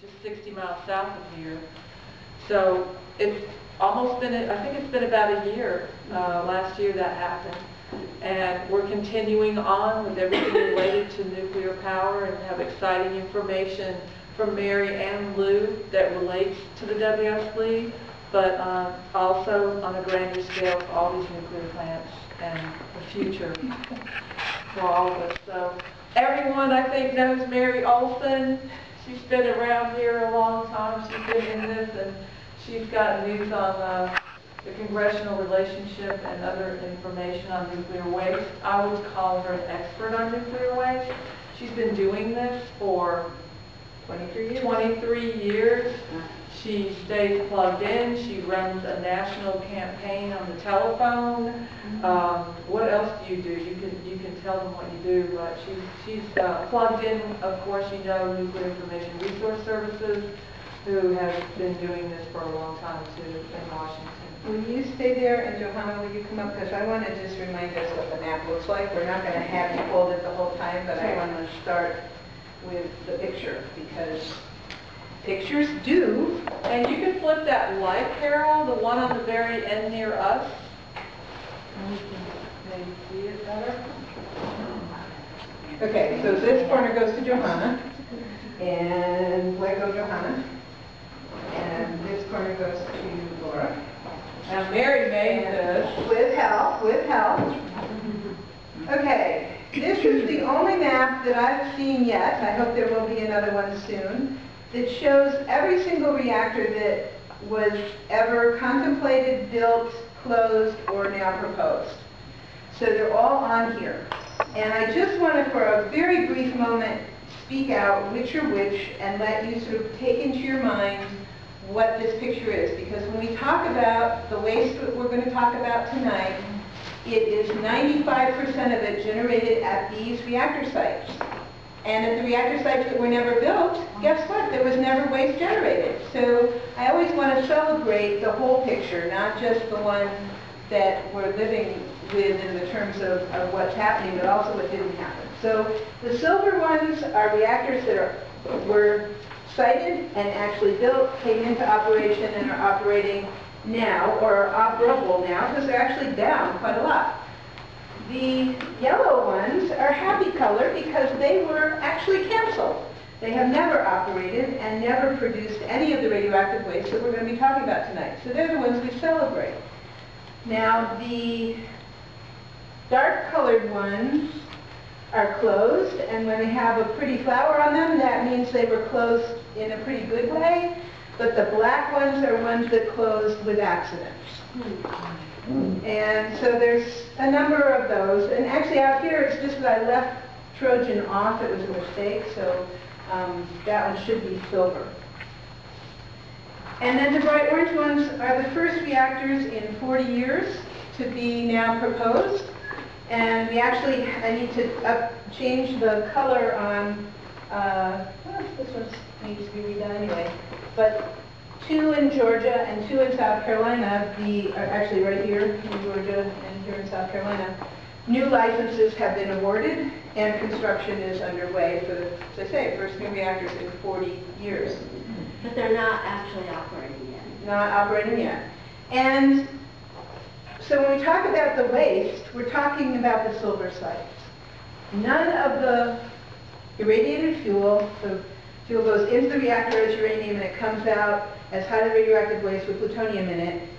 just 60 miles south of here. So it's almost been, I think it's been about a year, last year that happened. And we're continuing on with everything related to nuclear power and have exciting information from Mary and Lou that relates to the WSLE, but also on a grander scale for all these nuclear plants and the future for all of us. So everyone, I think, knows Mary Olson. She's been around here a long time. She's been in this, and she's got news on the congressional relationship and other information on nuclear waste. I would call her an expert on nuclear waste. She's been doing this for 23 years. She stays plugged in. She runs a national campaign on the telephone. What else do? You can tell them what you do, but she's plugged in. Of course, you know, Nuclear Information Resource Services, who has been doing this for a long time too in Washington. Will you stay there, and Johanna, will you come up? Because I want to just remind us what the map looks like. We're not going to have you hold it the whole time, but I want to start with the picture, because pictures do. And you can flip that light, Carol, the one on the very end near us. And we can maybe see it better. Okay, so this corner goes to Johanna, and let go Johanna. And this corner goes to Laura. Now Mary made this. With help, with help. Okay, this is the only map that I've seen yet, I hope there will be another one soon, that shows every single reactor that was ever contemplated, built, closed, or now proposed. So they're all on here. And I just want to, for a very brief moment, speak out which are which and let you sort of take into your mind what this picture is. Because when we talk about the waste that we're going to talk about tonight, it is 95% of it generated at these reactor sites. And at the reactor sites that were never built, guess what? There was never waste generated. So I always want to celebrate the whole picture, not just the one that we're living with in the terms of what's happening, but also what didn't happen. So the silver ones are reactors that were sited and actually built, came into operation, and are operating now, or are operable now, because they're actually down quite a lot. The yellow ones are happy color because they were actually canceled. They have never operated and never produced any of the radioactive waste that we're going to be talking about tonight. So they're the ones we celebrate. Now the dark colored ones are closed, and when they have a pretty flower on them, that means they were closed in a pretty good way. But the black ones are ones that closed with accidents. And so there's a number of those. And actually out here, it's just that I left Trojan off. It was a mistake, so that one should be silver. And then the bright orange ones are the first reactors in 40 years to be now proposed. And we actually, I need to change the color on, well, this one needs to be redone anyway. But 2 in Georgia and 2 in South Carolina, are actually right here in Georgia and here in South Carolina. New licenses have been awarded and construction is underway for, as I say, first new reactors in 40 years. But they're not actually operating yet. Not operating yet. And so when we talk about the waste, we're talking about the silver sites. None of the irradiated fuel, the fuel goes into the reactor as uranium and it comes out as highly radioactive waste with plutonium in it.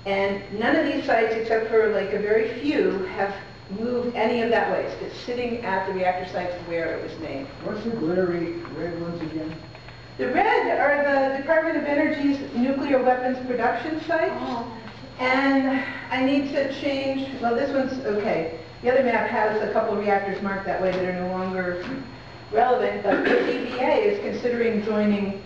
And none of these sites, except for like a very few, have moved any of that waste. It's sitting at the reactor sites where it was made. What's the glittery red ones again? The red are the Department of Energy's nuclear weapons production sites. Oh. And I need to change, well, this one's okay. The other map has a couple of reactors marked that way that are no longer relevant, but the EPA is considering joining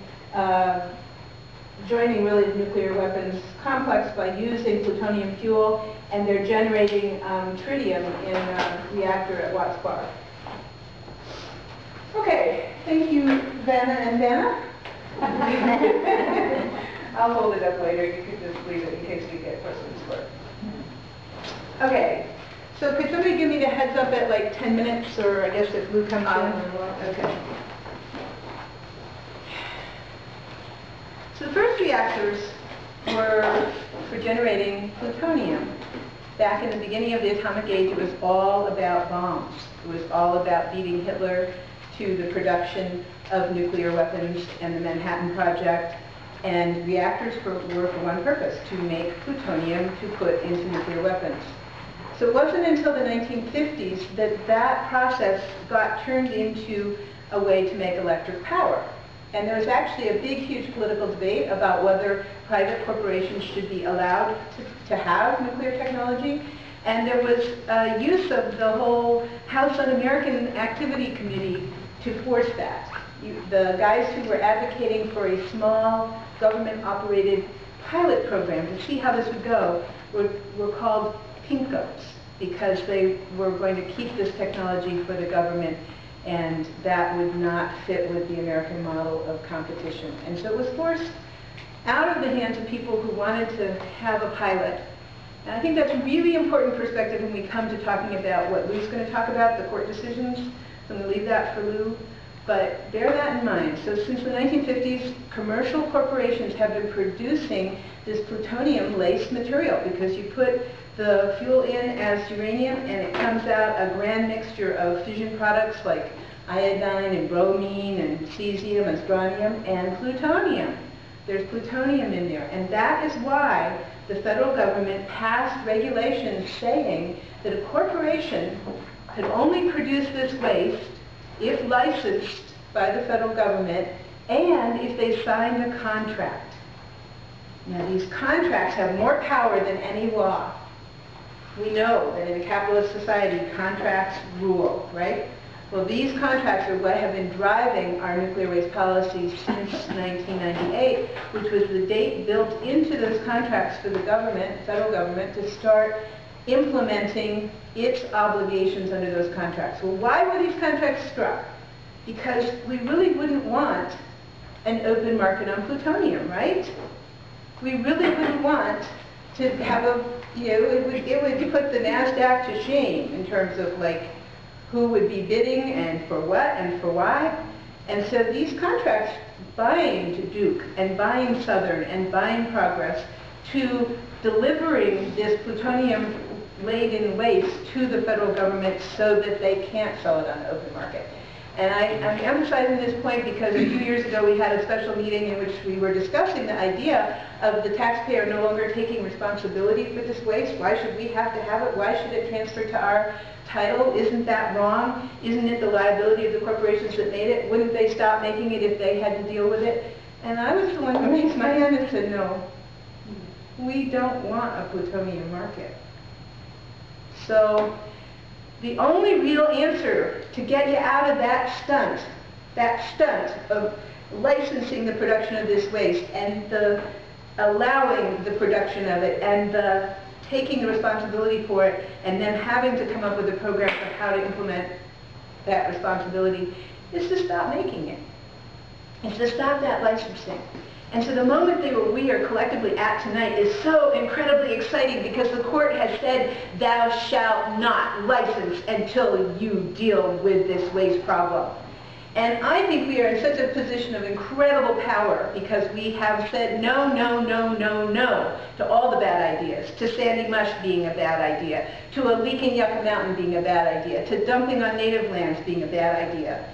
really the nuclear weapons complex by using plutonium fuel, and they're generating tritium in a reactor at Watts Bar. Okay, thank you, Vanna and Vanna. I'll hold it up later. You could just leave it in case we get questions for it. Okay, so could somebody give me the heads up at like 10 minutes, or I guess if Lou comes in? Okay. reactors were for generating plutonium. Back in the beginning of the atomic age, it was all about bombs. It was all about beating Hitler to the production of nuclear weapons and the Manhattan Project. And reactors were for one purpose, to make plutonium to put into nuclear weapons. So it wasn't until the 1950s that that process got turned into a way to make electric power. And there was actually a big, huge political debate about whether private corporations should be allowed to have nuclear technology. And there was use of the whole House Un-American Activity Committee to force that. The guys who were advocating for a small government-operated pilot program to see how this would go were called pinkos, because they were going to keep this technology for the government, and that would not fit with the American model of competition. And so it was forced out of the hands of people who wanted to have a pilot. And I think that's a really important perspective when we come to talking about what Lou's going to talk about, the court decisions. So I'm going to leave that for Lou. But bear that in mind. So since the 1950s, commercial corporations have been producing this plutonium-laced material, because you put the fuel in as uranium and it comes out a grand mixture of fission products like iodine and bromine and cesium and strontium and plutonium. There's plutonium in there. And that is why the federal government passed regulations saying that a corporation could only produce this waste if licensed by the federal government and if they signed a contract. Now, these contracts have more power than any law. We know that in a capitalist society, contracts rule, right? Well, these contracts are what have been driving our nuclear waste policy since 1998, which was the date built into those contracts for the government, federal government, to start implementing its obligations under those contracts. Well, why were these contracts struck? Because we really wouldn't want an open market on plutonium, right? We really wouldn't want to have a, it would put the NASDAQ to shame in terms of like who would be bidding and for what and for why. And so these contracts bind Duke and bind Southern and bind Progress to delivering this plutonium-laden waste to the federal government so that they can't sell it on the open market. And I'm emphasizing this point because a few years ago we had a special meeting in which we were discussing the idea of the taxpayer no longer taking responsibility for this waste. Why should we have to have it? Why should it transfer to our title? Isn't that wrong? Isn't it the liability of the corporations that made it? Wouldn't they stop making it if they had to deal with it? And I was the one who raised my hand and said, no, we don't want a plutonium market. So the only real answer to get you out of that stunt of licensing the production of this waste and the allowing the production of it and the taking the responsibility for it and then having to come up with a program for how to implement that responsibility is to stop making it. It's to stop that licensing. And so the moment that we are collectively at tonight is so incredibly exciting because the court has said, thou shalt not license until you deal with this waste problem. And I think we are in such a position of incredible power because we have said no, no, no, no, no to all the bad ideas, to Sandy Mush being a bad idea, to a leaking Yucca Mountain being a bad idea, to dumping on native lands being a bad idea.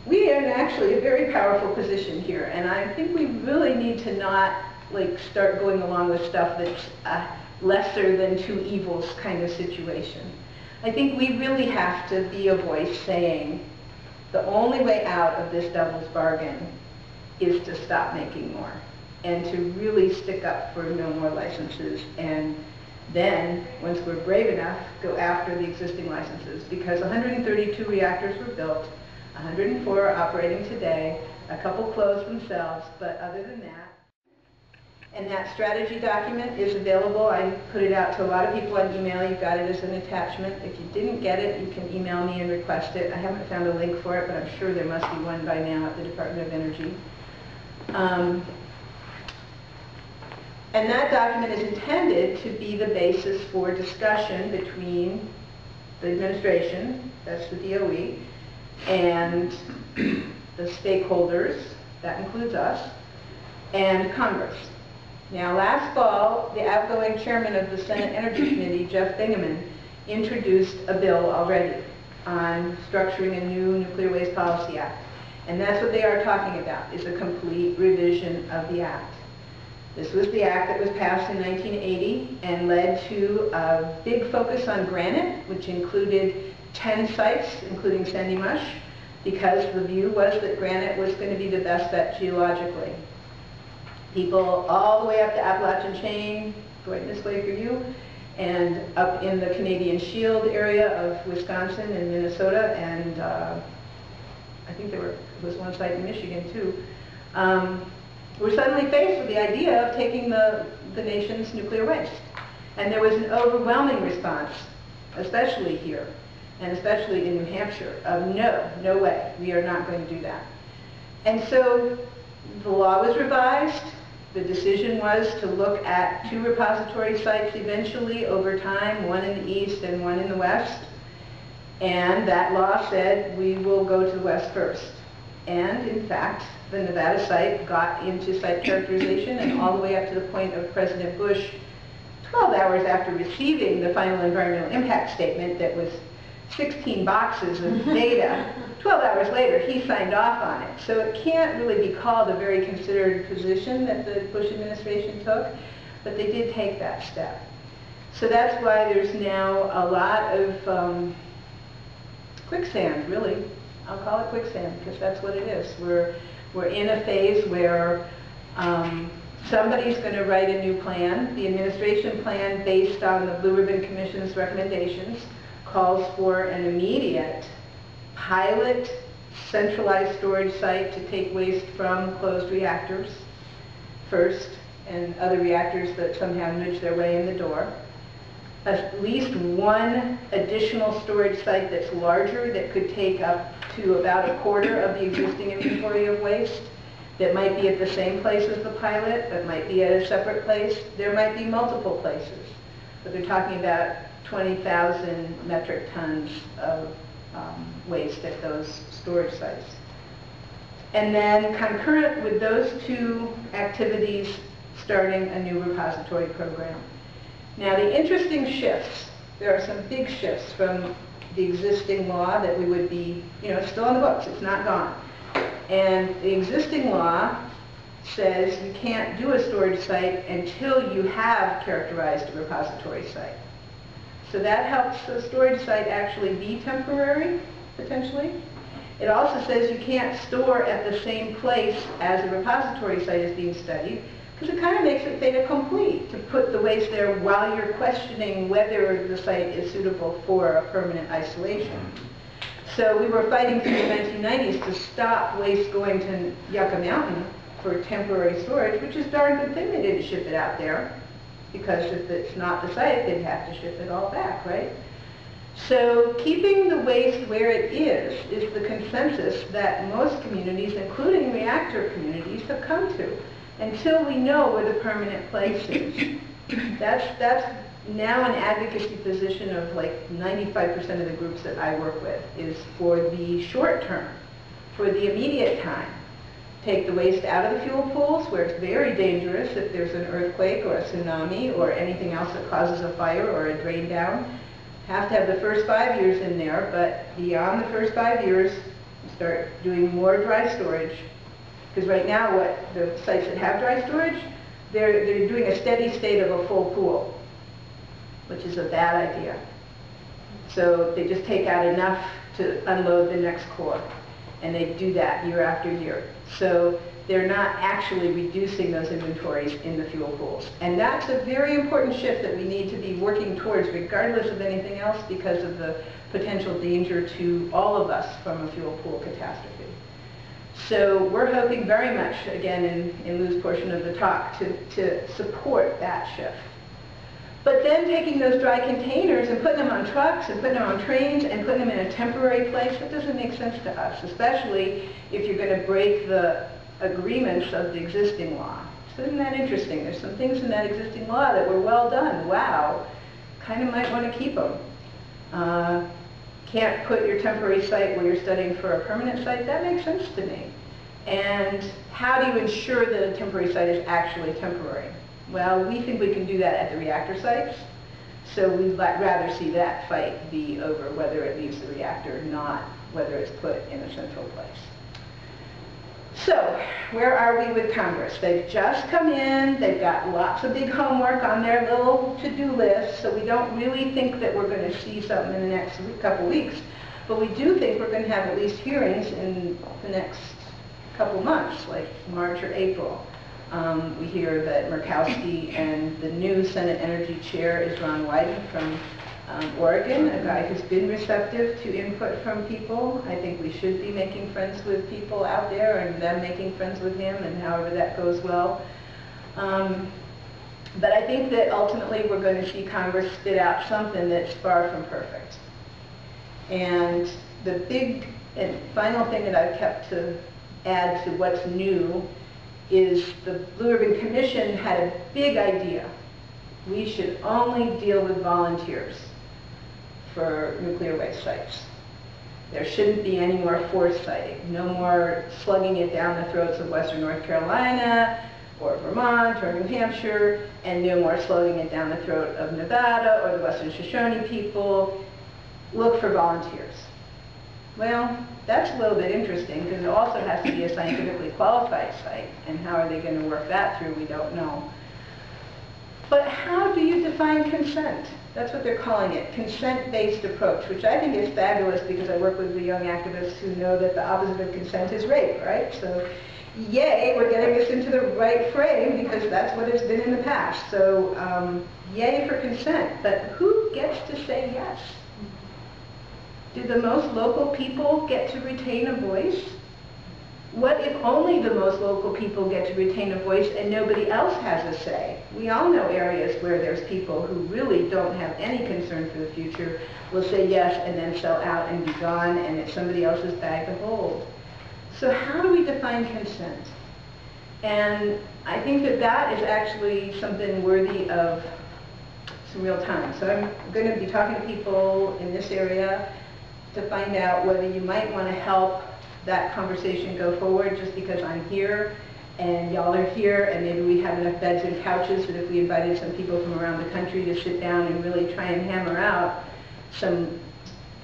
We are in actually a very powerful position here, and I think we really need to not start going along with stuff that's lesser than two evils kind of situation. I think we really have to be a voice saying the only way out of this devil's bargain is to stop making more and to really stick up for no more licenses, and then, once we're brave enough, go after the existing licenses, because 132 reactors were built, 104 are operating today, a couple closed themselves, but other than that. And that strategy document is available. I put it out to a lot of people on email. You got it as an attachment. If you didn't get it, you can email me and request it. I haven't found a link for it, but I'm sure there must be one by now at the Department of Energy. And that document is intended to be the basis for discussion between the administration, that's the DOE, and the stakeholders, that includes us, and Congress. Now, last fall, the outgoing chairman of the Senate Energy Committee, Jeff Bingaman, introduced a bill already on structuring a new Nuclear Waste Policy Act. And that's what they are talking about, is a complete revision of the act. This was the act that was passed in 1980 and led to a big focus on granite, which included 10 sites, including Sandy Mush, because the view was that granite was going to be the best bet geologically. People all the way up the Appalachian chain, going this way for you, and up in the Canadian Shield area of Wisconsin and Minnesota, and I think there was one site in Michigan too, were suddenly faced with the idea of taking the nation's nuclear waste. And there was an overwhelming response, especially here, and especially in New Hampshire, of no way, we are not going to do that. And so the law was revised. The decision was to look at 2 repository sites eventually over time, one in the east and one in the west. And that law said we will go to the west first. And in fact, the Nevada site got into site characterization and all the way up to the point of President Bush, 12 hours after receiving the final environmental impact statement that was 16 boxes of data, 12 hours later he signed off on it. So it can't really be called a very considered position that the Bush administration took, but they did take that step. So that's why there's now a lot of quicksand, really. I'll call it quicksand because that's what it is. We're in a phase where somebody's going to write a new plan. The administration plan, based on the Blue Ribbon Commission's recommendations, calls for an immediate pilot centralized storage site to take waste from closed reactors first and other reactors that somehow nudge their way in the door. At least one additional storage site that's larger that could take up to about a quarter of the existing inventory of waste, that might be at the same place as the pilot, but might be at a separate place. There might be multiple places, but they're talking about 20,000 metric tons of waste at those storage sites. And then concurrent with those 2 activities, starting a new repository program. Now the interesting shifts, there are some big shifts from the existing law that we would be, still on the books, it's not gone. And the existing law says you can't do a storage site until you have characterized a repository site. So that helps the storage site actually be temporary, potentially. It also says you can't store at the same place as a repository site is being studied, because it kind of makes it fait accompli to put the waste there while you're questioning whether the site is suitable for a permanent isolation. So we were fighting through the 1990s to stop waste going to Yucca Mountain for temporary storage, which is a darn good thing they didn't ship it out there, because if it's not the site, they'd have to ship it all back, right? So keeping the waste where it is the consensus that most communities, including reactor communities, have come to, until we know where the permanent place is. That's now an advocacy position of like 95% of the groups that I work with, is for the short term, for the immediate time. Take the waste out of the fuel pools where it's very dangerous if there's an earthquake or a tsunami or anything else that causes a fire or a drain down. Have to have the first 5 years in there, but beyond the first 5 years, start doing more dry storage. Because right now, what the sites that have dry storage, they're doing a steady state of a full pool, which is a bad idea. So they just take out enough to unload the next core, and they do that year after year. So they're not actually reducing those inventories in the fuel pools. And that's a very important shift that we need to be working towards, regardless of anything else, because of the potential danger to all of us from a fuel pool catastrophe. So we're hoping very much, again, in Lou's portion of the talk, to support that shift. But then taking those dry containers and putting them on trucks and putting them on trains and putting them in a temporary place, that doesn't make sense to us, especially if you're going to break the agreements of the existing law. So isn't that interesting? There's some things in that existing law that were well done. Wow. Kind of might want to keep them. Can't put your temporary site where you're studying for a permanent site. That makes sense to me. And how do you ensure that a temporary site is actually temporary? Well, we think we can do that at the reactor sites. So we'd rather see that fight be over whether it leaves the reactor, not whether it's put in a central place. So, where are we with Congress? They've just come in, they've got lots of big homework on their little to-do list, so we don't really think that we're going to see something in the next couple weeks. But we do think we're going to have at least hearings in the next couple months, like March or April. We hear that Murkowski and the new Senate Energy Chair is Ron Wyden from Oregon, a guy who's been receptive to input from people. I think we should be making friends with people out there and them making friends with him, and however that goes well. But I think that ultimately we're going to see Congress spit out something that's far from perfect. And the big and final thing that I've kept to add to what's new is the Blue Ribbon Commission had a big idea. We should only deal with volunteers for nuclear waste sites. There shouldn't be any more forced siting, no more slugging it down the throats of Western North Carolina or Vermont or New Hampshire, and no more slugging it down the throat of Nevada or the Western Shoshone people. Look for volunteers. Well, that's a little bit interesting because it also has to be a scientifically qualified site, and how are they going to work that through, we don't know. But how do you define consent? That's what they're calling it, consent-based approach, which I think is fabulous because I work with the young activists who know that the opposite of consent is rape, right? So, yay, we're getting this into the right frame because that's what it's been in the past. So, yay for consent, but who gets to say yes? Do the most local people get to retain a voice? What if only the most local people get to retain a voice and nobody else has a say? We all know areas where there's people who really don't have any concern for the future, will say yes and then sell out and be gone, and it's somebody else's bag to hold. So how do we define consent? And I think that that is actually something worthy of some real time. So I'm going to be talking to people in this area to find out whether you might want to help that conversation go forward, just because I'm here and y'all are here, and maybe we have enough beds and couches that if we invited some people from around the country to sit down and really try and hammer out some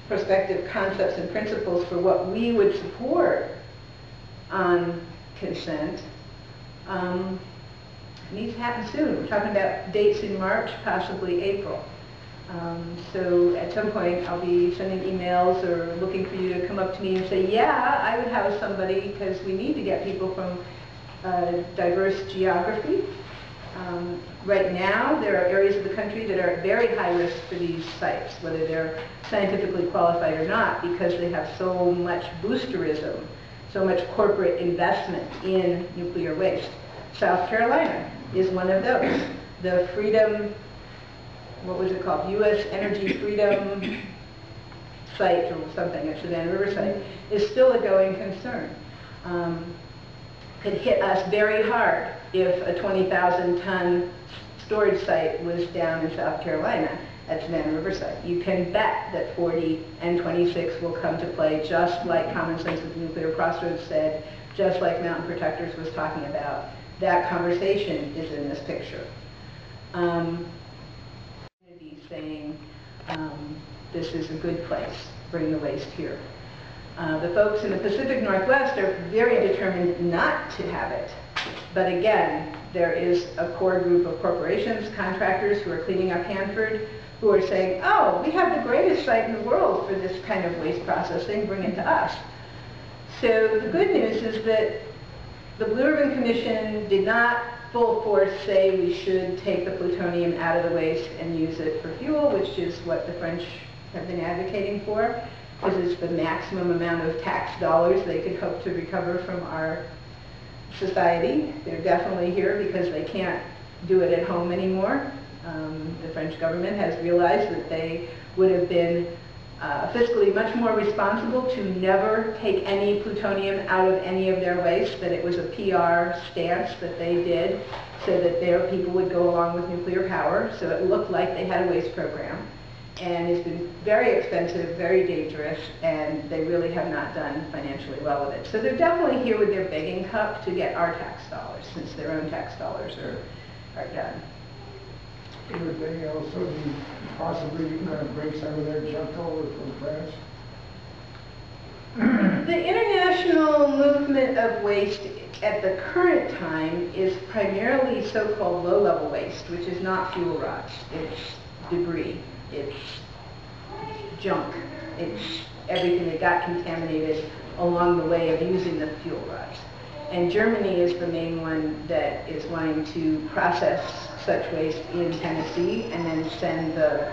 prospective concepts and principles for what we would support on consent, needs to happen soon. We're talking about dates in March, possibly April. So at some point I'll be sending emails or looking for you to come up to me and say, yeah, I would have somebody, because we need to get people from diverse geography. Right now there are areas of the country that are at very high risk for these sites, whether they're scientifically qualified or not, because they have so much boosterism, so much corporate investment in nuclear waste. South Carolina is one of those. The Freedom, what was it called, U.S. Energy Freedom site or something at Savannah River site, is still a going concern. Could hit us very hard if a 20,000-ton storage site was down in South Carolina at Savannah River site. You can bet that 40 and 26 will come to play, just like Common Sense with Nuclear Crossroads said, just like Mountain Protectors was talking about. That conversation is in this picture. Saying this is a good place, bring the waste here. The folks in the Pacific Northwest are very determined not to have it. But again, there is a core group of corporations, contractors who are cleaning up Hanford, who are saying, oh, we have the greatest site in the world for this kind of waste processing, bring it to us. So the good news is that the Blue Ribbon Commission did not full force say we should take the plutonium out of the waste and use it for fuel, which is what the French have been advocating for, because it's the maximum amount of tax dollars they could hope to recover from our society. They're definitely here because they can't do it at home anymore. The French government has realized that they would have been fiscally much more responsible to never take any plutonium out of any of their waste, that it was a PR stance that they did so that their people would go along with nuclear power, so it looked like they had a waste program. and it's been very expensive, very dangerous, and they really have not done financially well with it. So they're definitely here with their begging cup to get our tax dollars, since their own tax dollars are done. Would they also be possibly going to bring some of their junk over from France? The international movement of waste at the current time is primarily so-called low-level waste, which is not fuel rods. It's debris. It's junk. It's everything that got contaminated along the way of using the fuel rods. And Germany is the main one that is wanting to process such waste in Tennessee and then send the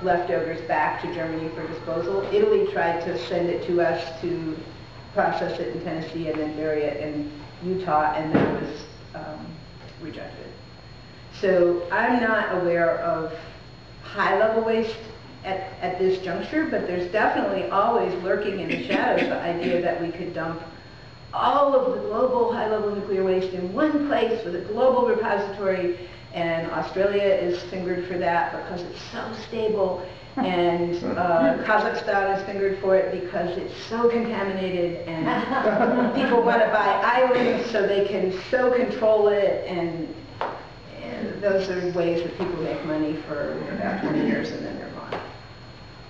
leftovers back to Germany for disposal. Italy tried to send it to us to process it in Tennessee and then bury it in Utah, and that was rejected. So I'm not aware of high-level waste at this juncture, but there's definitely always lurking in the shadows the idea that we could dump all of the global high-level nuclear waste in one place with a global repository, and Australia is fingered for that because it's so stable, and Kazakhstan is fingered for it because it's so contaminated, and people want to buy islands so they can so control it, and those are ways that people make money for about 20 years and then they're gone.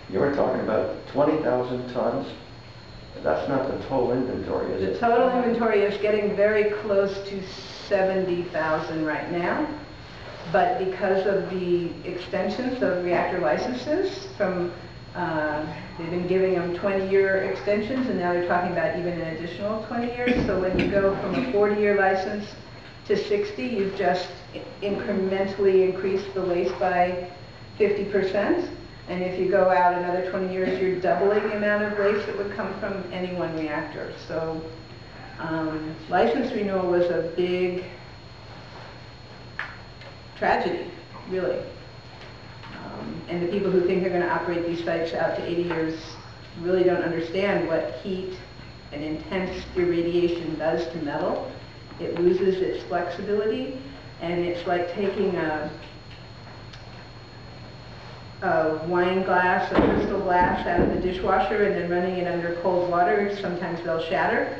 You were talking about 20,000 tons? That's not the total inventory, is The it? total inventory is getting very close to 70,000 right now, but because of the extensions of reactor licenses from, they've been giving them 20-year extensions, and now they're talking about even an additional 20 years. So when you go from a 40-year license to 60, you've just incrementally increased the waste by 50%. And if you go out another 20 years, you're doubling the amount of waste that would come from any one reactor. So license renewal was a big tragedy, really. And the people who think they're going to operate these sites out to 80 years really don't understand what heat and intense irradiation does to metal. It loses its flexibility, and it's like taking a wine glass, a crystal glass out of the dishwasher and then running it under cold water. Sometimes they'll shatter.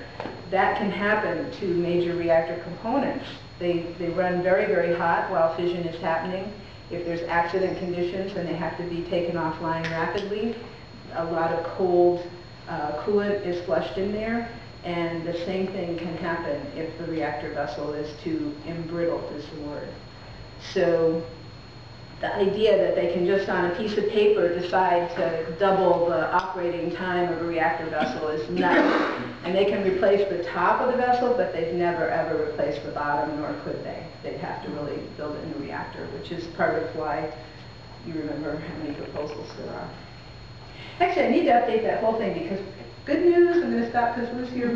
That can happen to major reactor components. They run very, very hot while fission is happening. If there's accident conditions, then they have to be taken offline rapidly. A lot of cold coolant is flushed in there, and the same thing can happen if the reactor vessel is too embrittled, is the word. So the idea that they can just on a piece of paper decide to double the operating time of a reactor vessel is nuts. And they can replace the top of the vessel, but they've never ever replaced the bottom, nor could they. They'd have to really build a new reactor, which is part of why you remember how many proposals there are. Actually, I need to update that whole thing because good news, I'm going to stop because Lou's here,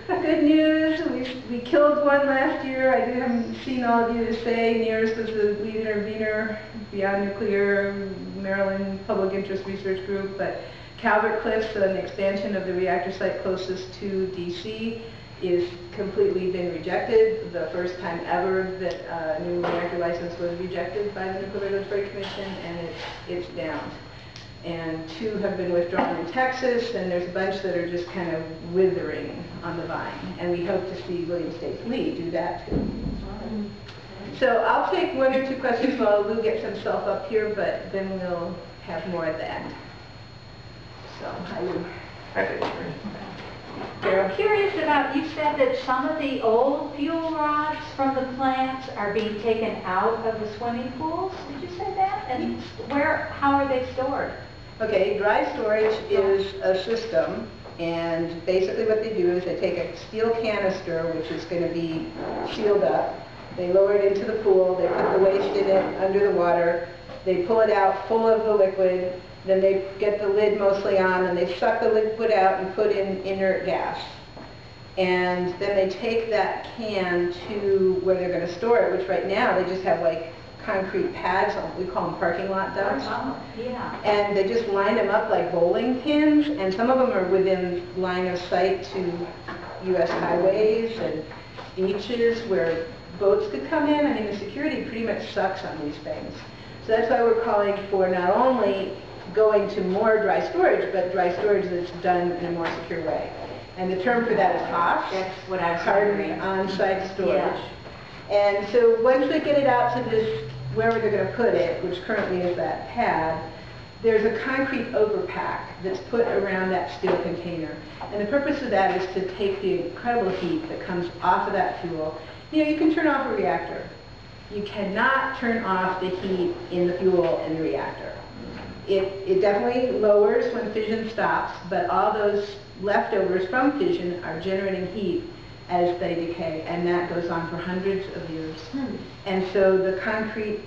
but good news, we killed one last year. I haven't seen all of you to say. NEARS was the lead intervener, Beyond Nuclear, Maryland Public Interest Research Group, but Calvert Cliffs, an expansion of the reactor site closest to DC, is completely been rejected. The first time ever that a new reactor license was rejected by the Nuclear Regulatory Commission, and it's down. And 2 have been withdrawn in Texas, and there's a bunch that are just kind of withering on the vine. And we hope to see William State Lee do that too. So I'll take 1 or 2 questions while Lou gets himself up here, but then we'll have more at the end. So, hi Lou. I'm curious about, you said that some of the old fuel rods from the plants are being taken out of the swimming pools. Did you say that? And how are they stored? Okay, dry storage is a system, and basically what they do is they take a steel canister, which is going to be sealed up. They lower it into the pool, they put the waste in it under the water, they pull it out full of the liquid, then they get the lid mostly on, and they suck the liquid out and put in inert gas. And then they take that can to where they're going to store it, which right now they just have like concrete pads, we call them parking lot dumps. Oh, yeah. And they just line them up like bowling pins, and some of them are within line of sight to U.S. highways and beaches where boats could come in. I mean, the security pretty much sucks on these things. So that's why we're calling for not only going to more dry storage, but dry storage that's done in a more secure way. And the term for that is HOS. That's what I was Hardened wondering. on-site storage. Yeah. And so once we get it out to this, wherever they're going to put it, which currently is that pad, there's a concrete overpack that's put around that steel container. And the purpose of that is to take the incredible heat that comes off of that fuel. You know, you can turn off a reactor. You cannot turn off the heat in the fuel in the reactor. It definitely lowers when fission stops, but all those leftovers from fission are generating heat as they decay, and that goes on for hundreds of years. And so the concrete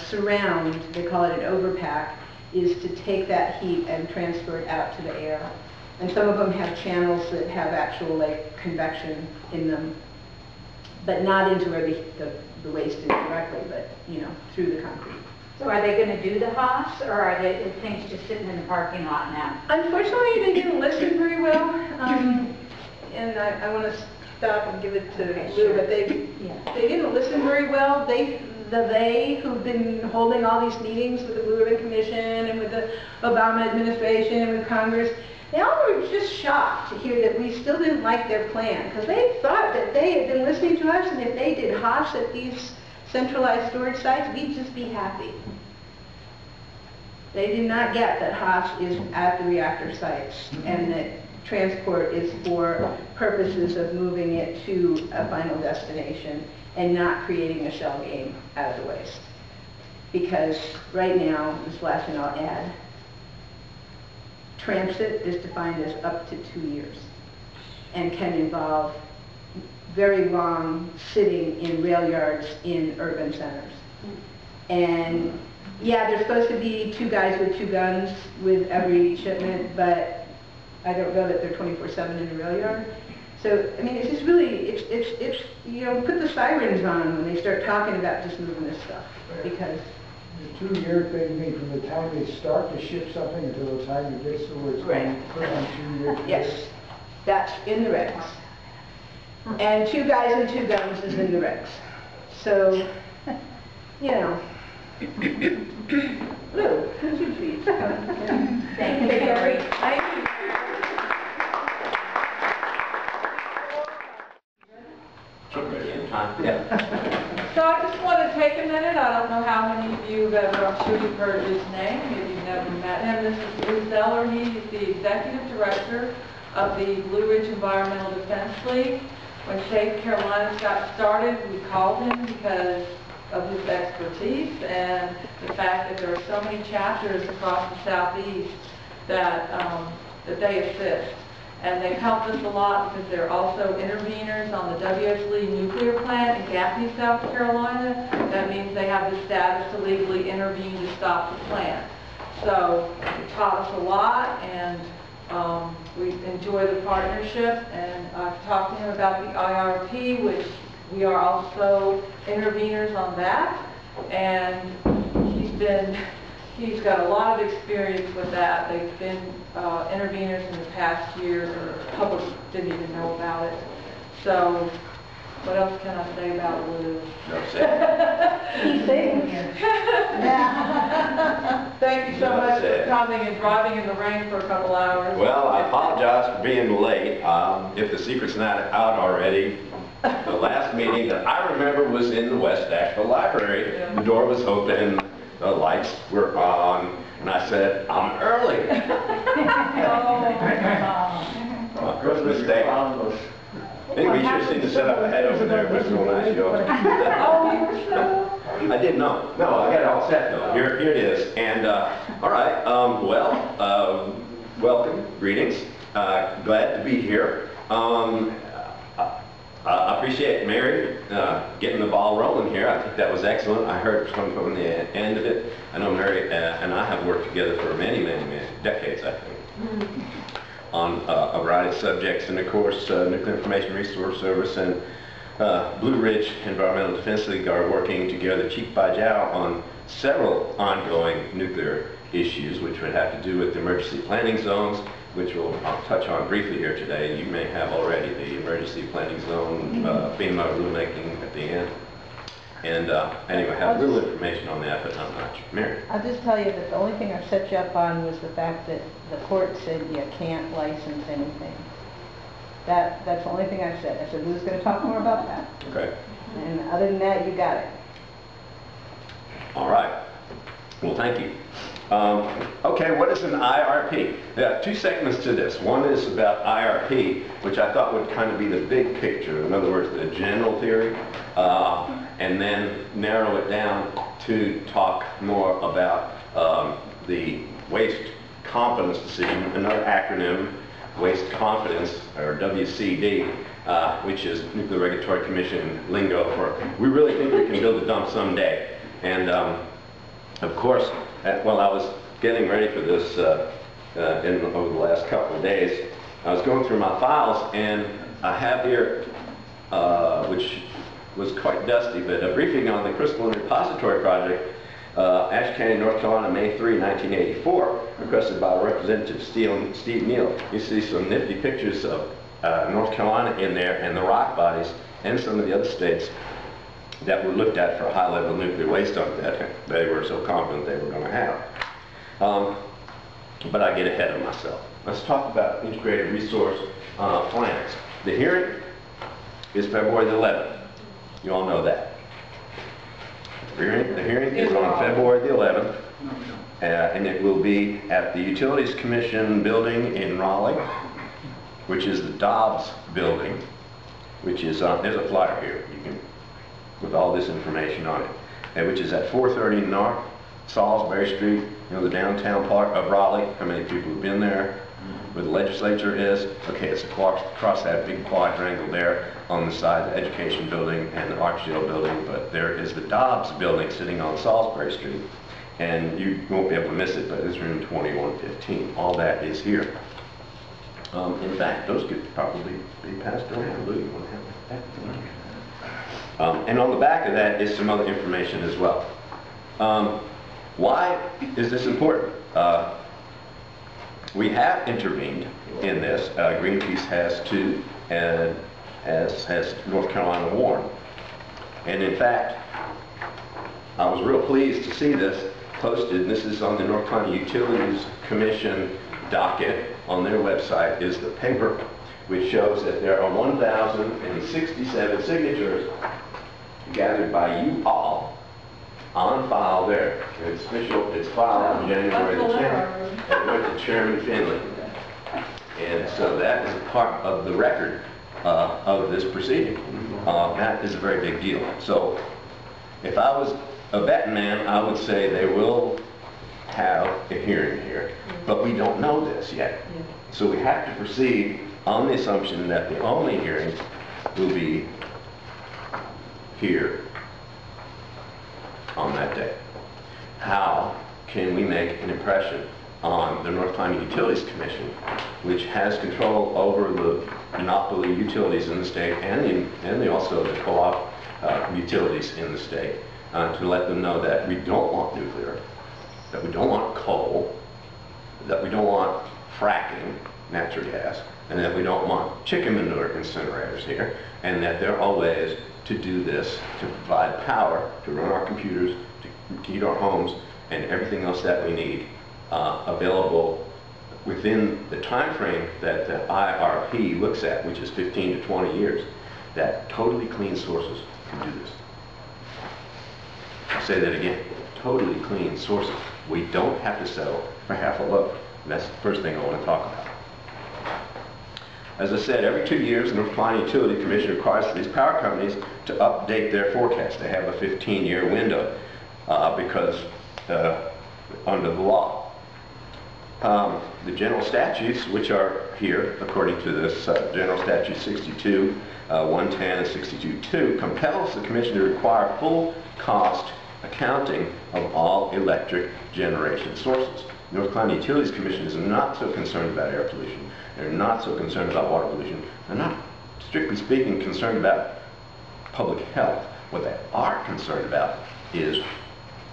surround, they call it an overpack, is to take that heat and transfer it out to the air. And some of them have channels that have actual like convection in them, but not into where the waste is directly, but you know, through the concrete. So are they going to do the HOS, or are the things just sitting in the parking lot now? Unfortunately, they didn't listen very well, and I want to stop and give it to Lou, but they didn't listen very well. They who've been holding all these meetings with the Blue Ribbon Commission and with the Obama administration and with Congress, they all were just shocked to hear that we still didn't like their plan, because they thought that they had been listening to us, and if they did HOS at these centralized storage sites, we'd just be happy. They did not get that HOS is at the reactor sites and that transport is for purposes of moving it to a final destination and not creating a shell game out of the waste. Because right now, this last thing I'll add, transit is defined as up to 2 years and can involve very long sitting in rail yards in urban centers. And yeah, there's supposed to be 2 guys with 2 guns with every shipment, but I don't know that they're 24/7 in a rail yard. So, I mean, it's just really, it's you know, put the sirens on when they start talking about just moving this stuff, because The 2-year thing, means from the time they start to ship something until the time it gets to where it's Right. going to put on 2 years. yes, that's in the regs. And 2 guys and 2 guns is in the regs. So, you know. Lou, could you please? Thank you, Canary. Thank you. So I just want to take a minute. I don't know how many of you have, I'm sure you've heard his name, maybe you've never met him. This is Celery. He's the executive director of the Blue Ridge Environmental Defense League. When Safe Carolinas got started, we called him because of his expertise and the fact that there are so many chapters across the southeast that they assist. And they've helped us a lot because they're also interveners on the W.S. Lee nuclear plant in Gaffney, South Carolina. That means they have the status to legally intervene to stop the plant. So it taught us a lot, and we enjoy the partnership. And I've talked to him about the IRP, which we are also interveners on that. And he's got a lot of experience with that. They've been interveners in the past year, or the public didn't even know about it. So, what else can I say about Lou? No, say He's sitting here. Thank you so much for coming and driving in the rain for a couple hours. Well, I apologize for being late. If the secret's not out already, the last meeting that I remember was in the West Asheville Library. Yeah. The door was open, the lights were on, and I said, I'm early. Oh, Christmas Day. I think we should have seen the setup I had over there, but it's so nice, y'all. oh, you were so... I didn't know. No, I got it all set though. Here it is. And, all right, welcome, greetings. Glad to be here. I appreciate Mary getting the ball rolling here. I think that was excellent. I heard from the end of it. I know Mary and I have worked together for many decades, I think, on a variety of subjects. And of course, Nuclear Information Resource Service and Blue Ridge Environmental Defense League are working together cheek by jowl on several ongoing nuclear issues, which would have to do with the emergency planning zones, which I'll touch on briefly here today. You may have already the emergency planning zone FEMA rulemaking at the end. And anyway, I have little information on that, but not much. Mary? I'll just tell you that the only thing I set you up on was the fact that the court said you can't license anything. That's the only thing I said. I said, who's going to talk more about that? Okay. And other than that, you got it. All right. Well, thank you. Okay, what is an IRP? There are two segments to this. One is about IRP, which I thought would kind of be the big picture, in other words, the general theory, and then narrow it down to talk more about the waste competence decision, another acronym, waste confidence, or WCD, which is Nuclear Regulatory Commission lingo for, we really think we can build a dump someday. And of course, while I was getting ready for this over the last couple of days, I was going through my files, and I have here, which was quite dusty, but a briefing on the Crystalline Repository Project, Ashe County, North Carolina, May 3, 1984, requested by Representative Steve Neal. You see some nifty pictures of North Carolina in there, and the rock bodies, and some of the other states that were looked at for a high-level nuclear waste dump that they were so confident they were going to have. But I get ahead of myself. Let's talk about integrated resource plans. The hearing is February the 11th. You all know that. The hearing is on February the 11th, and it will be at the Utilities Commission building in Raleigh, which is the Dobbs building, which is, there's a flyer here, you can, with all this information on it, and which is at 430 North Salisbury Street, you know, the downtown part of Raleigh. How many people have been there? Where the legislature is? Okay, it's across that big quadrangle there on the side, the Education Building and the Archdale Building, but there is the Dobbs building sitting on Salisbury Street, and you won't be able to miss it, but it's room 2115. All that is here. In fact, those could probably be passed around. Lou, you want to have that? And on the back of that is some other information as well. Why is this important? We have intervened in this. Greenpeace has too, and as has North Carolina Warren. And in fact, I was real pleased to see this posted, and this is on the North Carolina Utilities Commission docket on their website, is the paper which shows that there are 1,067 signatures gathered by you all on file there. It's official, it's filed on January the 10th. It went to Chairman Finley. And so that is a part of the record of this proceeding. That is a very big deal. So if I was a betting man, I would say they will have a hearing here, but we don't know this yet. So we have to proceed on the assumption that the only hearing will be here on that day. How can we make an impression on the North Carolina Utilities Commission, which has control over the monopoly utilities in the state and also the co-op utilities in the state, to let them know that we don't want nuclear, that we don't want coal, that we don't want fracking, natural gas, and that we don't want chicken manure incinerators here, and that there are ways to do this, to provide power, to run our computers, to heat our homes, and everything else that we need available within the time frame that the IRP looks at, which is 15 to 20 years, that totally clean sources can do this. I'll say that again. Totally clean sources. We don't have to settle for half a loaf. And that's the first thing I want to talk about. As I said, every 2 years, the North Carolina Utility Commission requires these power companies to update their forecast. They have a 15-year window because under the law. The general statutes, which are here, according to this General Statute 62, 110 and 62.2, compels the Commission to require full cost accounting of all electric generation sources. The North Carolina Utilities Commission is not so concerned about air pollution. They're not so concerned about water pollution. They're not, strictly speaking, concerned about public health. What they are concerned about is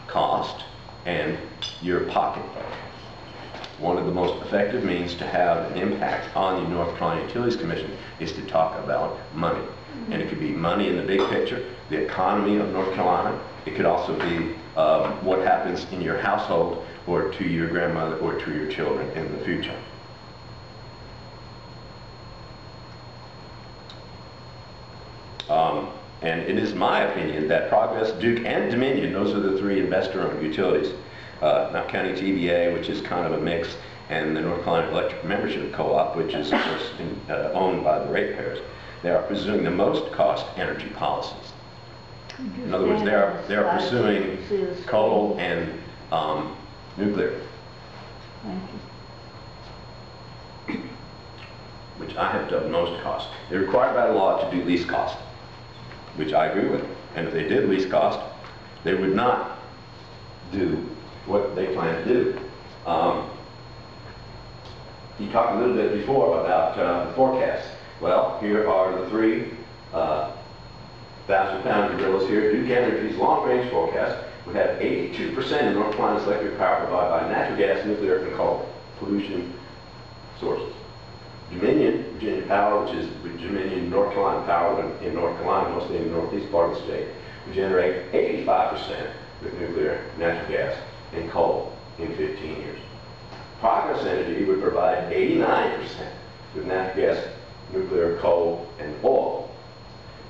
cost and your pocketbook. one of the most effective means to have an impact on the North Carolina Utilities Commission is to talk about money. And it could be money in the big picture, the economy of North Carolina. It could also be what happens in your household or to your grandmother or to your children in the future. And it is my opinion that Progress, Duke, and Dominion, those are the three investor-owned utilities, Knott County TVA, which is kind of a mix, and the North Carolina Electric Membership Co-op, which is of course owned by the ratepayers. They are pursuing the most cost energy policies. In other words, they are pursuing coal and nuclear, which I have dubbed most cost. They're required by law to do least cost, which I agree with. And if they did least cost, they would not do what they plan to do. You talked a little bit before about the forecasts. Well, here are the three 1,000-pound gorillas here. Duke Energy's long-range forecast would have 82% of North Carolina's electric power provided by natural gas, nuclear, and coal pollution sources. Dominion, Virginia Power, which is Dominion North Carolina Power in North Carolina, mostly in the northeast part of the state, would generate 85% with nuclear, natural gas, and coal in 15 years. Progress Energy would provide 89% with natural gas, nuclear, coal, and oil.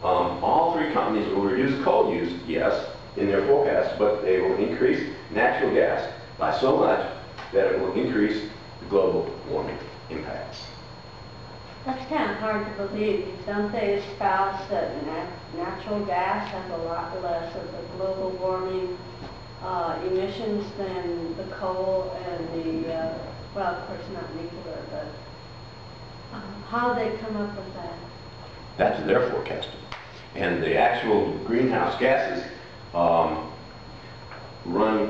All three companies will reduce coal use, yes, in their forecasts, but they will increase natural gas by so much that it will increase the global warming impacts. That's kind of hard to believe. Don't they espouse that natural gas has a lot less of the global warming emissions than the coal and the, well, of course not nuclear, but how they come up with that? That's their forecasting. And the actual greenhouse gases run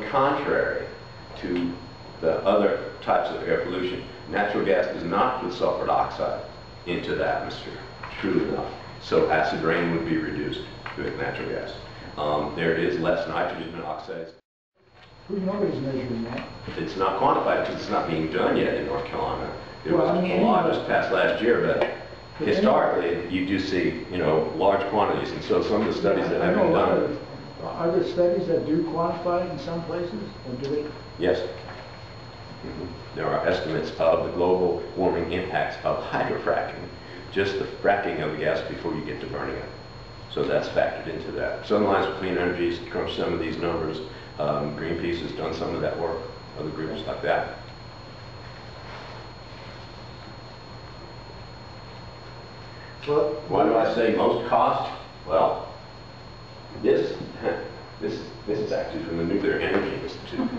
contrary to the other types of air pollution. Natural gas does not put sulfur dioxide into the atmosphere, true enough. So acid rain would be reduced with natural gas. There is less nitrogen oxides. Who knows measuring that? It's not quantified because it's not being done yet in North Carolina. There was Well, I mean, a law just passed last year, but historically you do see, you know, large quantities. And so some of the studies that have been done. Are there studies that do quantify it in some places, or do they? Yes. There are estimates of the global warming impacts of hydrofracking, just the fracking of the gas before you get to burning it. So that's factored into that. Southern Alliance for Clean Energy has crunched some of these numbers. Greenpeace has done some of that work, other groups like that. Well, Why do I say most cost? Well, this is actually from the Nuclear Energy Institute.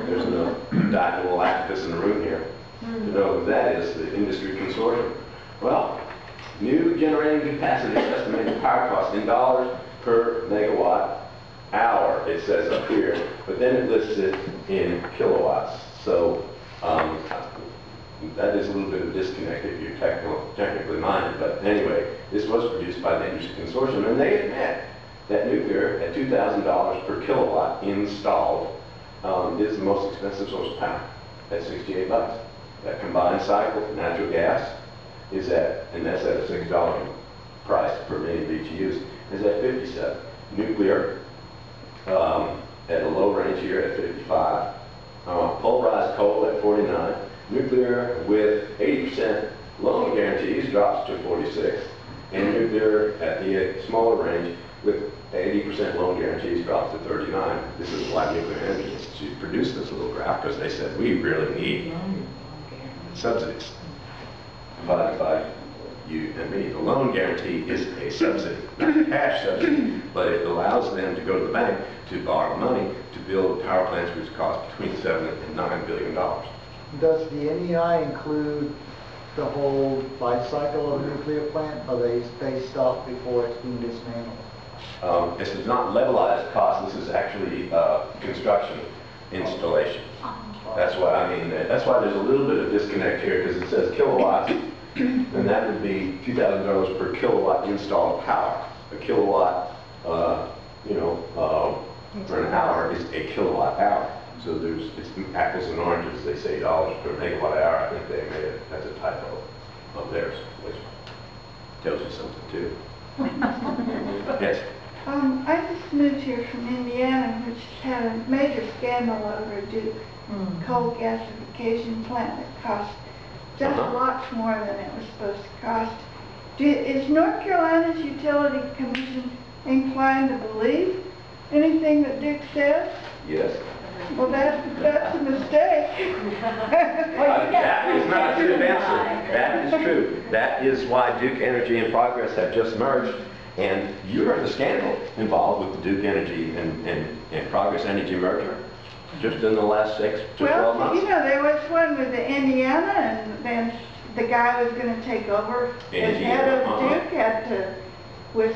There's no diagonal activists in the room here to know who that is, the industry consortium. Well, new generating capacity is estimated power cost in dollars per megawatt hour, it says up here, but then it lists it in kilowatts. So that is a little bit of a disconnect if you're technically minded. But anyway, this was produced by the industry consortium, and they admit that nuclear at $2,000 per kilowatt installed is the most expensive source of power at $68. That combined cycle for natural gas is at, and that's at a $6 price per million BTUs, is at 57. Nuclear at a low range here at 55. Pulverized coal at 49. Nuclear with 80% loan guarantees drops to 46. And nuclear at the smaller range with 80% loan guarantees drops to 39. This is why Nuclear Energy Institute produced this little graph, because they said we really need subsidies provided by you and me. The loan guarantee is a subsidy, not a cash subsidy, but it allows them to go to the bank to borrow money to build power plants which cost between $7 and $9 billion. Does the NEI include the whole life cycle of a nuclear plant, or they stop before it's being dismantled? This is not levelized cost, this is actually construction, installation. That's why, I mean, that's why there's a little bit of disconnect here, because it says kilowatts, and that would be $2,000 per kilowatt installed power. A kilowatt, for an hour is a kilowatt hour. So it's apples and oranges. They say dollars per megawatt hour. I think they made it as a typo of theirs, which tells you something too. Yes. I just moved here from Indiana, which had a major scandal over a Duke coal gasification plant that cost just lots more than it was supposed to cost. Is North Carolina's Utility Commission inclined to believe anything that Duke says? Yes. Well, that's a mistake. That is not a true answer. That is true. That is why Duke Energy and Progress have just merged. And you heard the scandal involved with the Duke Energy and Progress Energy merger just in the last 6 to 12 months. You know, there was one with the Indiana, and then the guy was going to take over as head of Duke was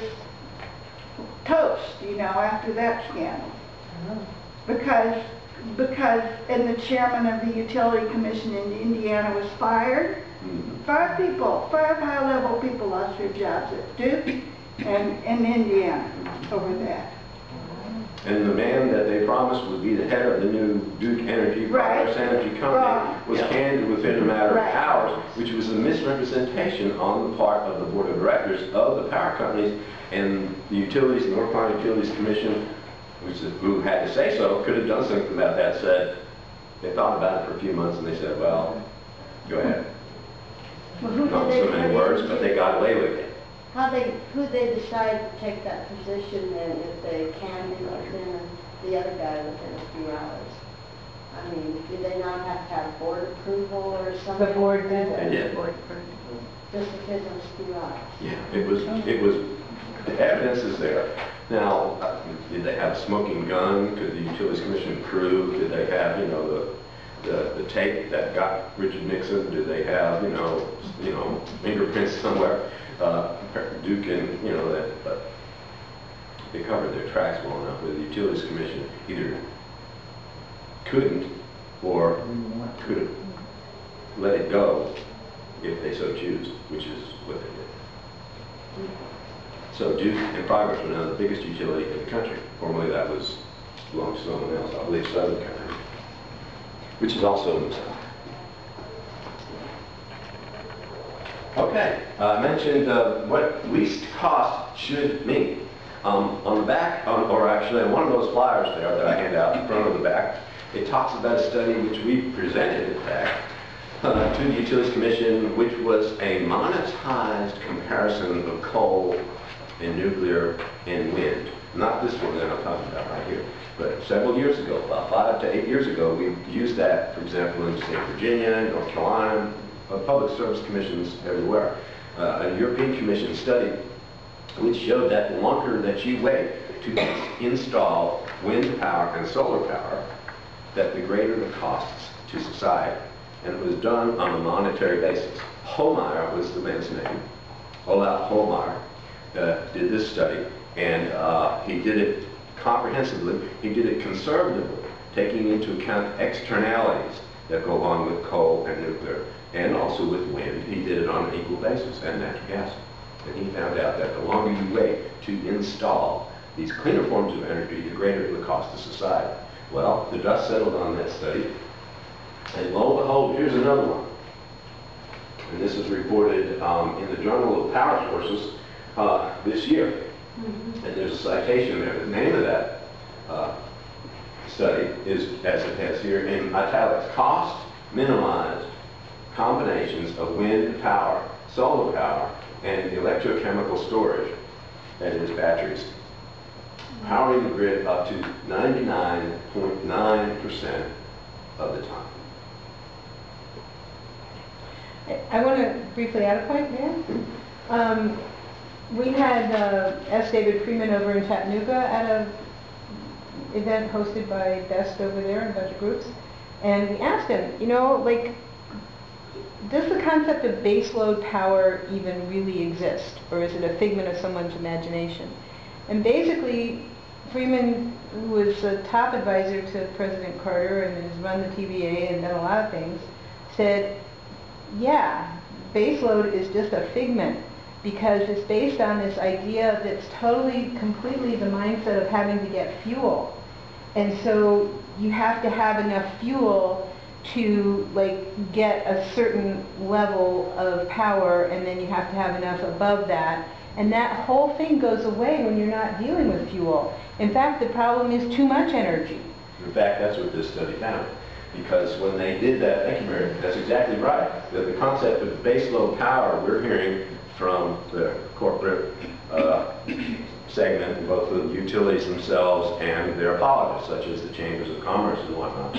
toast, you know, after that scandal. Because and the chairman of the Utility Commission in Indiana was fired. 5 high-level people lost their jobs at Duke and in Indiana over that. And the man that they promised would be the head of the new Duke Energy, Progress Energy company, was canned within a matter of hours, which was a misrepresentation on the part of the board of directors of the power companies, and the utilities, the North Carolina Utilities Commission, who had to say so, could have done something about that. Said they thought about it for a few months and they said, well, go ahead. Well, Not so many words, but they got away with it. Who they decide to take that position then, if they can do it within the other guy within a few hours? I mean, do they not have to have board approval or something? The board did like that. that? They did. Just because of a few hours? Yeah, it was, the evidence is there. Now, did they have a smoking gun? Could the Utilities Commission prove? Did they have, you know, the tape that got Richard Nixon? Did they have, you know, fingerprints somewhere? Duke and, you know, that, but they covered their tracks well enough where the Utilities Commission either couldn't or could have let it go if they so choose, which is what they did. So Duke and Progress were now the biggest utility in the country. Formerly that belonged to someone else, I believe Southern Country, which is also in the South. Okay, I mentioned what least cost should mean. On the back, or actually on one of those flyers there that I hand out in front of the back, it talks about a study which we presented, in fact, to the Utilities Commission, which was a monetized comparison of coal and nuclear and wind. Not this one that I'm talking about right here, but several years ago, about 5 to 8 years ago, we used that, for example, in, say, Virginia, North Carolina, public service commissions everywhere. A European Commission study which showed that the longer that you wait to install wind power and solar power, that the greater the costs to society. And it was done on a monetary basis. Hohlmeier was the man's name. Olaf Hohlmeier did this study, and he did it comprehensively. He did it conservatively, taking into account externalities that go along with coal and nuclear, and also with wind. He did it on an equal basis, and natural gas. And he found out that the longer you wait to install these cleaner forms of energy, the greater the cost to society. Well, the dust settled on that study, and lo and behold, here's another one. And this is reported in the Journal of Power Sources this year. And there's a citation there. The name of that study is, as it has here in italics, cost minimized combinations of wind power, solar power, and electrochemical storage, that is batteries, powering the grid up to 99.9% of the time. I want to briefly add a point, Dan. We had S. David Freeman over in Chattanooga at an event hosted by BEST over there and a bunch of groups, and we asked him, you know, like, does the concept of baseload power even really exist, or is it a figment of someone's imagination? And basically, Freeman, who was a top advisor to President Carter and has run the TVA and done a lot of things, said, yeah, baseload is just a figment, because it's based on this idea that's totally, completely the mindset of having to get fuel. And so you have to have enough fuel to like get a certain level of power, and then you have to have enough above that. And that whole thing goes away when you're not dealing with fuel. In fact, the problem is too much energy. In fact, that's what this study found. Because when they did that, thank you, Mary, that's exactly right. The concept of baseload power, we're hearing from the corporate segment, both the utilities themselves and their apologists, such as the chambers of commerce and whatnot,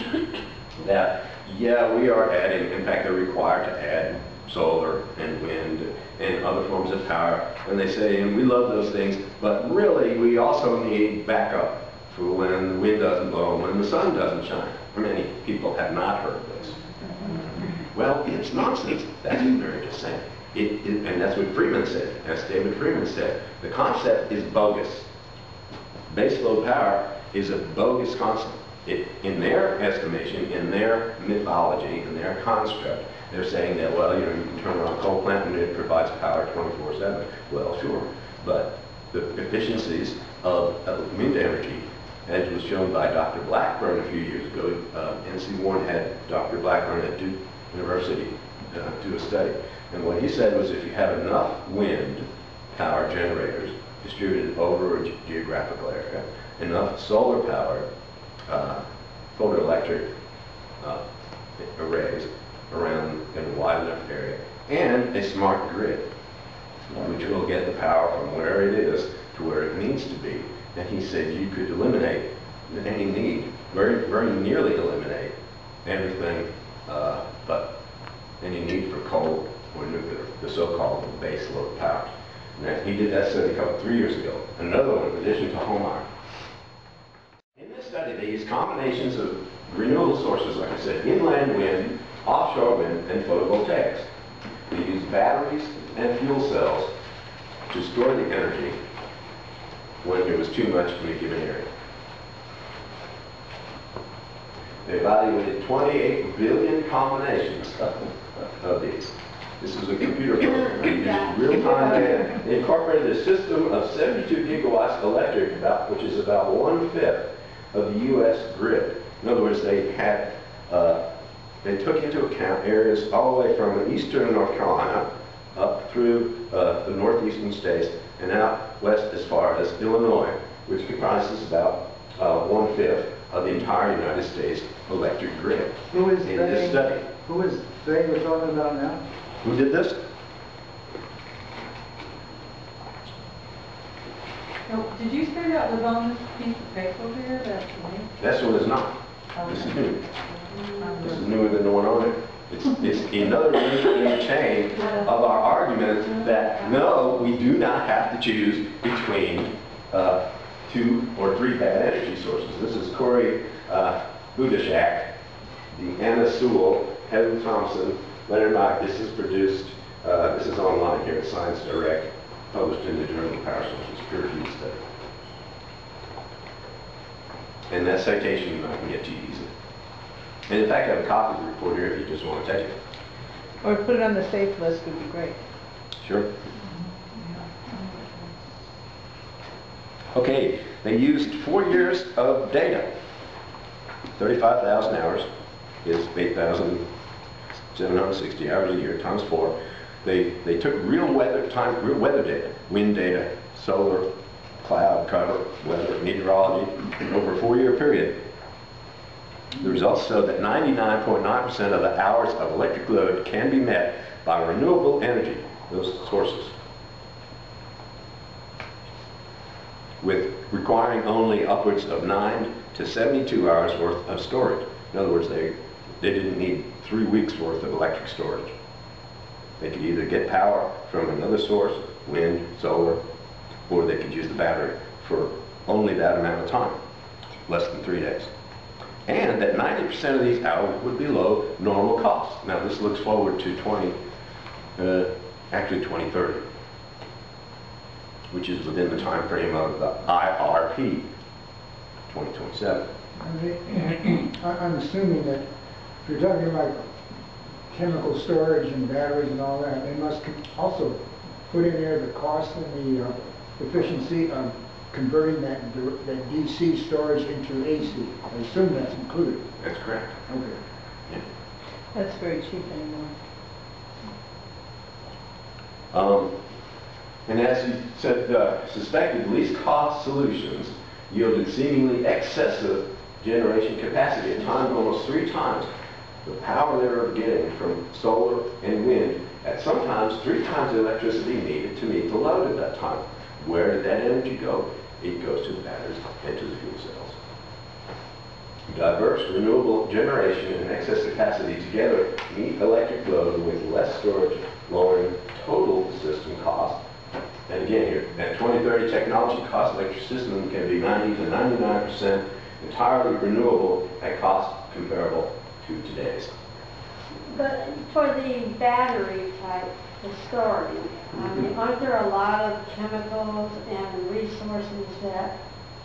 that, yeah, we are adding, in fact, they're required to add solar and wind and other forms of power. And they say, and we love those things, but really we also need backup for when the wind doesn't blow and when the sun doesn't shine. Many people have not heard this. Well, it's nonsense. That's what Mary just said. And that's what Freeman said. As David Freeman said, the concept is bogus. Baseload power is a bogus concept. In their estimation, in their mythology, in their construct, they're saying that, well, you know, you can turn on a coal plant and it provides power 24/7. Well, sure, but the efficiencies of wind energy, as was shown by Dr. Blackburn a few years ago, NC Warren had Dr. Blackburn at Duke University do a study. And what he said was if you have enough wind power generators distributed over a geographical area, enough solar power, photoelectric arrays around in a wide enough area, and a smart grid, which will get the power from where it is to where it needs to be. And he said you could eliminate any need, very, very nearly eliminate everything but any need for coal or nuclear, the so-called baseload power. And he did that study 3 years ago. Another one in addition to home iron. In this study, they used combinations of renewable sources, like I said, inland wind, offshore wind, and photovoltaics. They used batteries and fuel cells to store the energy when there was too much in a given area. They evaluated 28 billion combinations of these. This is a computer program. They used real-time data. They incorporated a system of 72 gigawatts electric, which is about 1/5 of the U.S. grid. In other words, they took into account areas all the way from eastern North Carolina up through the northeastern states and out west as far as Illinois, which comprises about 1/5 of the entire United States electric grid. Who is in this study? Who is they we're talking about now? Who did this? Oh, did you say that was on this piece of paper here? That's me? This one is not. This is new. This is newer than the one on it. It's another link in the chain of our argument that no, we do not have to choose between 2 or 3 bad energy sources. This is Corey Budashak, the Anna Sewell, Heather Thompson, Leonard Mike. This is produced, this is online here at Science Direct, published in the Journal of Power Sources, peer-reviewed study. And that citation I can get to you easily. And in fact, I have a copy of the report here if you just want to take it. Or put it on the safe list would be great. Sure. Okay, they used 4 years of data. 35,000 hours is 8,760 hours a year times 4. They took real weather data, wind data, solar, cloud cover, weather, meteorology, over a 4-year period. The results show that 99.9% of the hours of electric load can be met by renewable energy, those sources, with requiring only upwards of 9 to 72 hours worth of storage. In other words, they didn't need 3 weeks worth of electric storage. They could either get power from another source, wind, solar, or they could use the battery for only that amount of time, less than 3 days. And that 90% of these hours would be low normal cost. Now this looks forward to 2030, which is within the time frame of the IRP, 2027. I'm assuming that if you're talking about chemical storage and batteries and all that, they must also put in there the cost and the efficiency of converting that DC storage into AC. I assume that's included. That's correct. Okay. Yeah. That's very cheap anymore. And as you said, suspected least cost solutions yielded seemingly excessive generation capacity, at times almost 3 times the power they were getting from solar and wind, at sometimes 3 times the electricity needed to meet the load at that time. Where did that energy go? It goes to the batteries and to the fuel cells. Diverse renewable generation and excess capacity together meet electric load with less storage, lowering total system cost. And again here, at 2030, technology cost electric system can be 90 to 99% entirely renewable at cost comparable to today's. But for the battery type, the storage, I mean, aren't there a lot of chemicals and resources that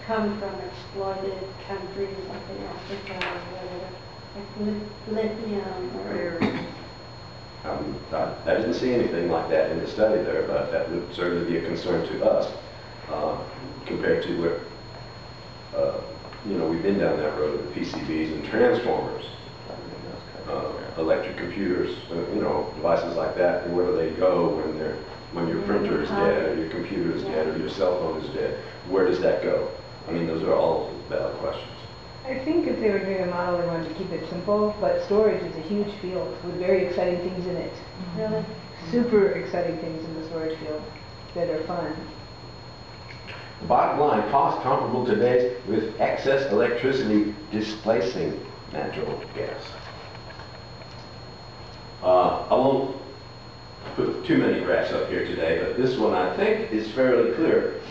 come from exploited countries like in Africa or whatever, like lithium or... I didn't see anything like that in the study there, but that would certainly be a concern to us compared to where, we've been down that road with PCBs and transformers, electric computers, devices like that, and where do they go when your printer is dead, or your computer is dead, or your cell phone is dead? Where does that go? I mean, those are all valid questions. I think if they were doing a model, they wanted to keep it simple, but storage is a huge field with very exciting things in it. Really? Super exciting things in the storage field that are fun. Bottom line, cost comparable today with excess electricity displacing natural gas. I won't put too many graphs up here today, but this one I think is fairly clear.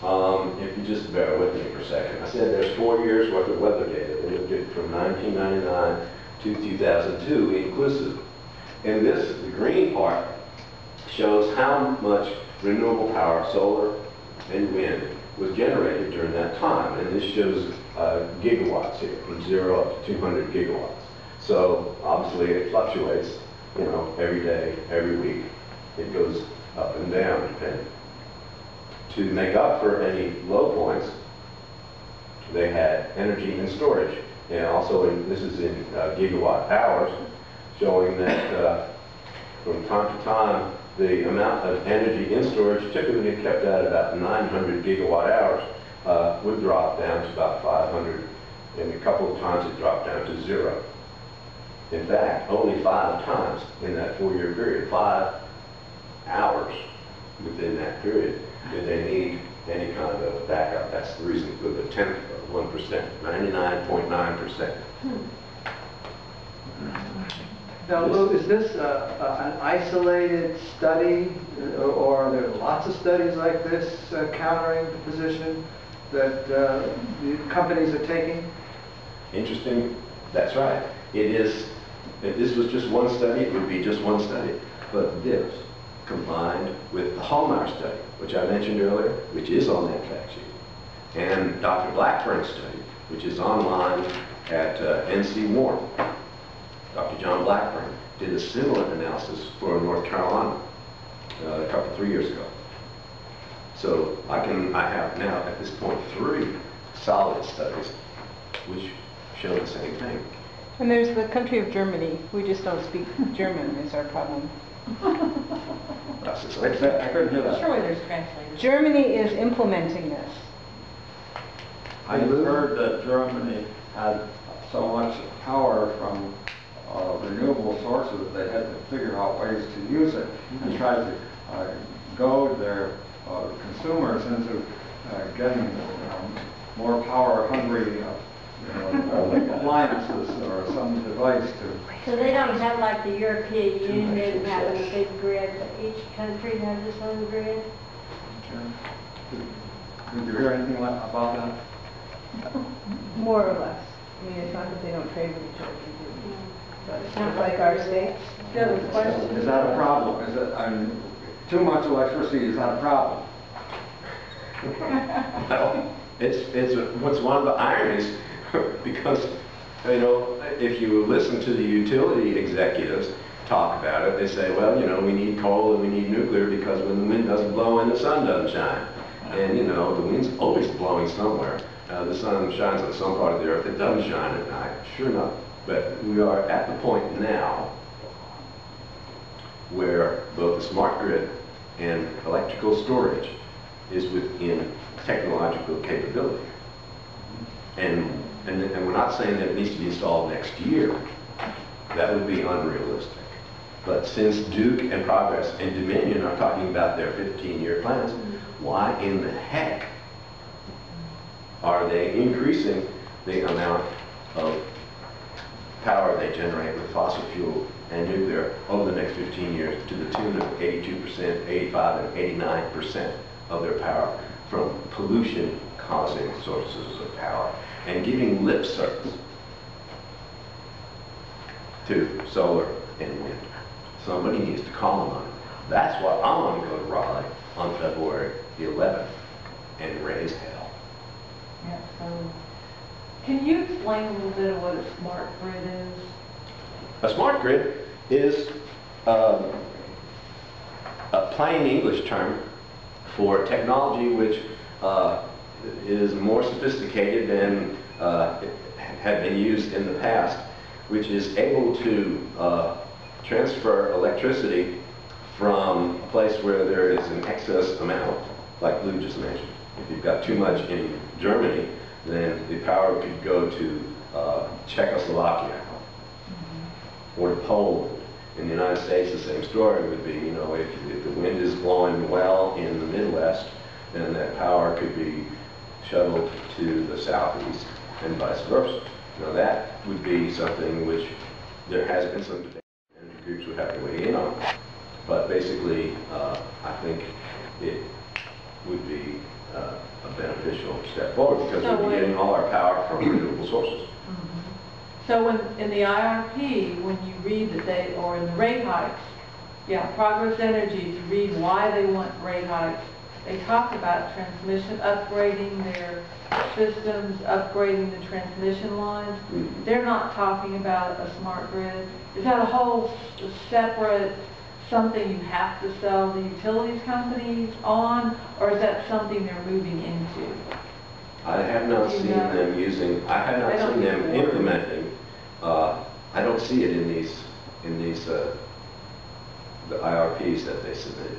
If you just bear with me for a second. I said there's 4 years worth of weather data. We looked at from 1999 to 2002 inclusive. And this, the green part, shows how much renewable power, solar and wind, was generated during that time. And this shows gigawatts here, from 0 up to 200 gigawatts. So obviously it fluctuates, every day, every week. It goes up and down depending. To make up for any low points, they had energy and storage. And also, this is in gigawatt hours, showing that from time to time, the amount of energy in storage, typically kept at about 900 gigawatt hours, would drop down to about 500, and a couple of times it dropped down to 0. In fact, only 5 times in that 4-year period, 5 hours within that period, did they need any kind of backup. That's the reason for the 10th of 1%, 99.9%. Now, Lou, is this an isolated study, or are there lots of studies like this countering the position that the companies are taking? Interesting. That's right. It is. If this was just one study, it would be just one study. But this, combined with the Hallmeyer study, which I mentioned earlier, which is on that fact sheet, and Dr. Blackburn's study, which is online at NC Warren. Dr. John Blackburn did a similar analysis for North Carolina a 3 years ago. So I have now at this point 3 solid studies which show the same thing. And there's the country of Germany. We just don't speak German is our problem. That's just I couldn't hear that. Surely there's translators. Germany is implementing this. I heard that Germany had so much power from renewable sources that they had to figure out ways to use it and try to goad their consumers into getting more power-hungry appliances or some device to... So they don't have like the European Union having a big grid, but each country has its own grid? Did you hear anything about that? More or less. I mean, it's not that they don't trade with each other. But it's not like our states. Is that a problem? Is it, too much electricity, is that a problem? Well, it's what's one of the ironies, because if you listen to the utility executives talk about it, they say, well, we need coal and we need nuclear because when the wind doesn't blow and the sun doesn't shine. And you know, the wind's always blowing somewhere. The sun shines on some part of the earth. It doesn't shine at night, sure enough. But we are at the point now where both the smart grid and electrical storage is within technological capability. And we're not saying that it needs to be installed next year. That would be unrealistic. But since Duke and Progress and Dominion are talking about their 15-year plans, why in the heck are they increasing the amount of power they generate with fossil fuel and nuclear over the next 15 years to the tune of 82%, 85, and 89% of their power from pollution-causing sources of power, and giving lip service to solar and wind? Somebody needs to call them on it. That's why I'm going to go to Raleigh on February the 11th and raise hell. Yeah, so can you explain a little bit of what a smart grid is? A smart grid is a plain English term for technology which is more sophisticated than had been used in the past, which is able to transfer electricity from a place where there is an excess amount, like Lou just mentioned. If you've got too much in Germany, then the power could go to Czechoslovakia or to Poland. In the United States, the same story would be, you know, if the wind is blowing well in the Midwest, then that power could be shuttled to the southeast and vice versa. Now that would be something which there has been some debate and groups would have to weigh in on. But basically, I think it would be a beneficial step forward because we'll be getting all our power from renewable sources. So in the IRP, when you read that they, or in the rate hikes, yeah, Progress Energy, if you read why they want rate hikes, they talk about transmission, upgrading their systems, upgrading the transmission lines. They're not talking about a smart grid. Is that a whole separate something you have to sell the utilities companies on, or is that something they're moving into? I have not seen them using, I have not seen them implementing. I don't see it in these the IRPs that they submitted.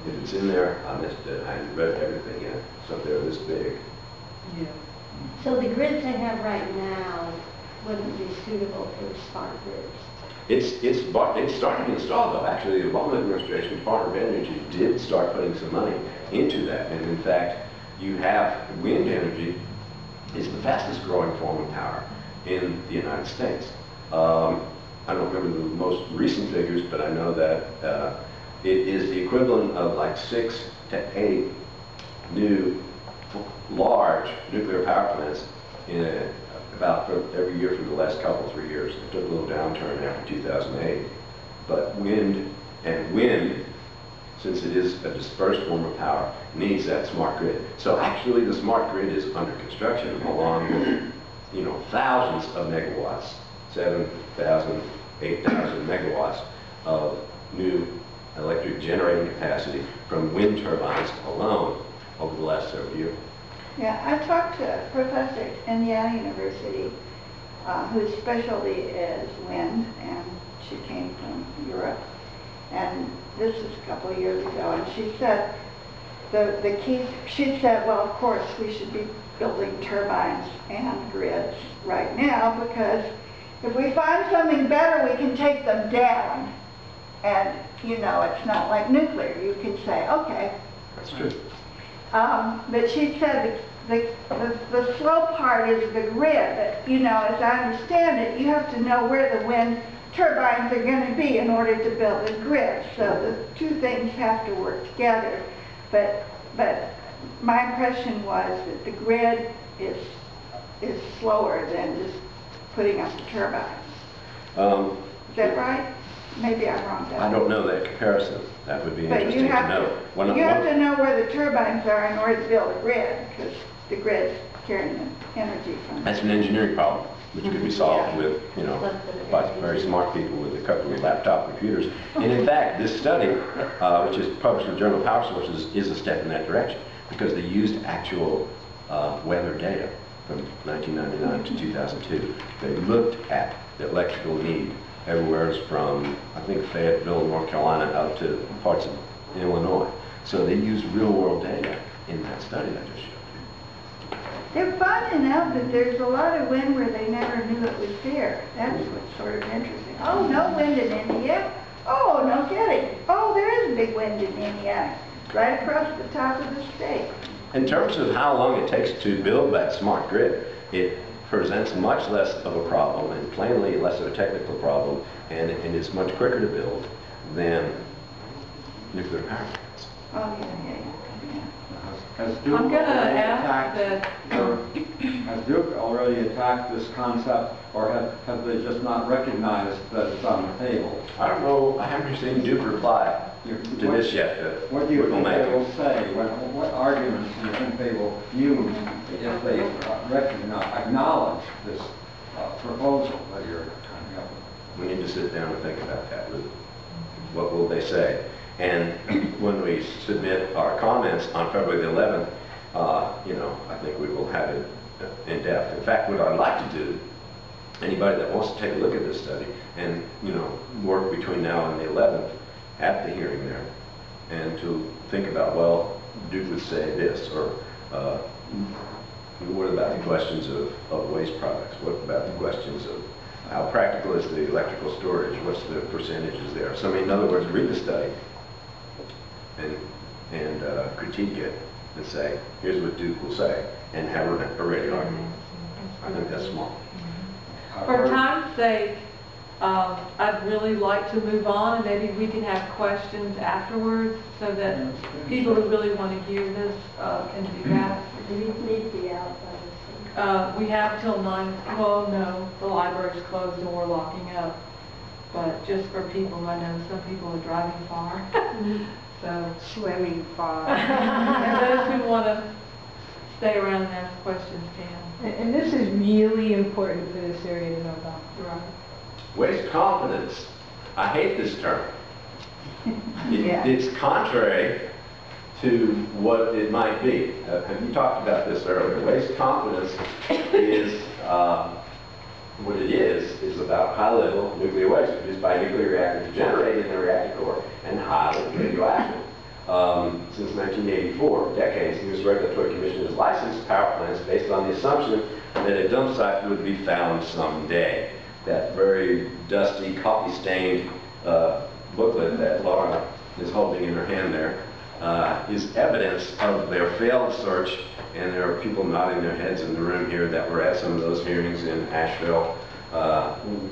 If it's in there, I missed it. I haven't read everything yet. So they're this big. Yeah. So the grids they have right now wouldn't be suitable for smart grids? It's starting to install though. Actually, the Obama administration, Department of Energy, did start putting some money into that. And in fact, you have wind energy is the fastest growing form of power in the United States. I don't remember the most recent figures, but I know that it is the equivalent of like 6 to 8 new large nuclear power plants in about every year for the last couple, 3 years. It took a little downturn after 2008. But wind, since it is a dispersed form of power, needs that smart grid. So actually the smart grid is under construction along with, you know, thousands of megawatts, 7,000, 8,000 megawatts of new electric generating capacity from wind turbines alone over the last several years. Yeah, I talked to a professor at Indiana University whose specialty is wind, and she came from Europe. And this was a couple of years ago, and she said the key, she said, well, of course, we should be building turbines and grids right now, because if we find something better, we can take them down. And, you know, it's not like nuclear. You can say, okay. That's true. But she said the slow part is the grid. But, you know, as I understand it, you have to know where the wind turbines are going to be in order to build a grid. So the two things have to work together. But my impression was that the grid is slower than just putting up the turbines. Is that right? Maybe I'm wrong. I don't know that comparison. That would be interesting to know. You have to know where the turbines are in order to build a grid, because the grid's carrying the energy from. That's an engineering problem, which could be solved with, you know, by very smart people with a couple of laptop computers. And in fact, this study, which is published in the Journal of Power Sources, is a step in that direction. because they used actual weather data from 1999 to 2002. They looked at the electrical need everywhere from, I think, Fayetteville, North Carolina, out to parts of Illinois. So they used real-world data in that study I just showed you. They're finding out that there's a lot of wind where they never knew it was there. That's what's sort of interesting. Oh, no wind in India. Oh, no kidding. Oh, there is a big wind in India, right across the top of the state. In terms of how long it takes to build that smart grid, it presents much less of a problem and plainly less of a technical problem, and it's much quicker to build than nuclear power plants. Oh, yeah. Has Duke I'm going to already ask attacked- that, Has Duke already attacked this concept, or have they just not recognized that it's on the table? I don't know, I haven't seen Duke reply to this yet. What do you think they will say? What arguments do you think they will use if they acknowledge this proposal that you're coming up with? We need to sit down and think about that. What will they say? And when we submit our comments on February the 11th, I think we will have it in depth. In fact, what I'd like to do, anybody that wants to take a look at this study and, work between now and the 11th at the hearing there, and to think about, well, Duke would say this, or what about the questions of waste products? What about the questions of how practical is the electrical storage? What's the percentages there? So, in other words, read the study and critique it and say, here's what Duke will say, and have a ready argument. I think that's smart. for time's sake, I'd really like to move on, and maybe we can have questions afterwards so that people who really want to hear this can do that. Do you need to be out by this? We have till 9, well, no, the library's closed and we're locking up. But just for people, I know some people are driving far, so. Swimming far. And those who want to stay around and ask questions can. And this is really important for this area to know about. Right. Waste confidence. I hate this term. Yeah. It's contrary to what it might be. Have you talked about this earlier? Waste confidence is, what it is about high-level nuclear waste produced by nuclear reactors generated in the reactor core and highly radioactive. Since 1984, decades, the U.S. Regulatory Commission has licensed power plants based on the assumption that a dump site would be found someday. That very dusty, coffee-stained booklet that Laura is holding in her hand there is evidence of their failed search, and there are people nodding their heads in the room here that were at some of those hearings in Asheville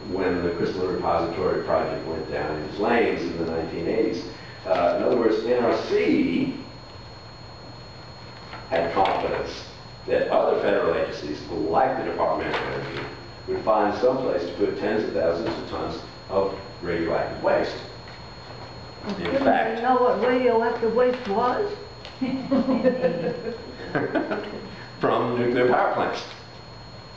when the Crystal Repository Project went down in flames in the 1980s. In other words, NRC had confidence that other federal agencies, like the Department of Energy, would find some place to put tens of thousands of tons of radioactive waste. In fact, You know what radioactive waste was? from nuclear power plants.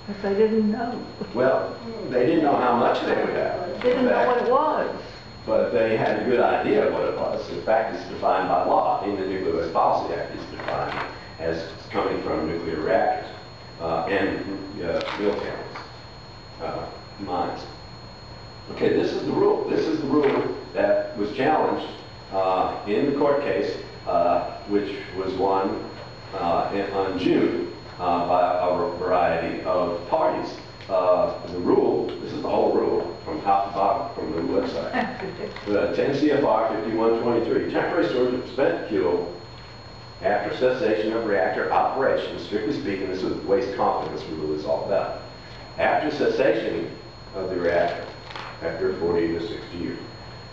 Because I didn't know. Well, they didn't know how much they would have. Didn't know what it was. But they had a good idea of what it was. In fact, it's defined by law. In the Nuclear Waste Policy Act, it's defined as coming from nuclear reactors and real tailings, mines. Okay, this is the rule. This is the rule that was challenged in the court case, which was won on June by a variety of parties. The rule, this is the whole rule from top to bottom from the website. The 10 CFR 5123, temporary storage of spent fuel after cessation of reactor operation. Strictly speaking, this is what waste confidence rule is all about. After cessation of the reactor, after 40 to 60 years,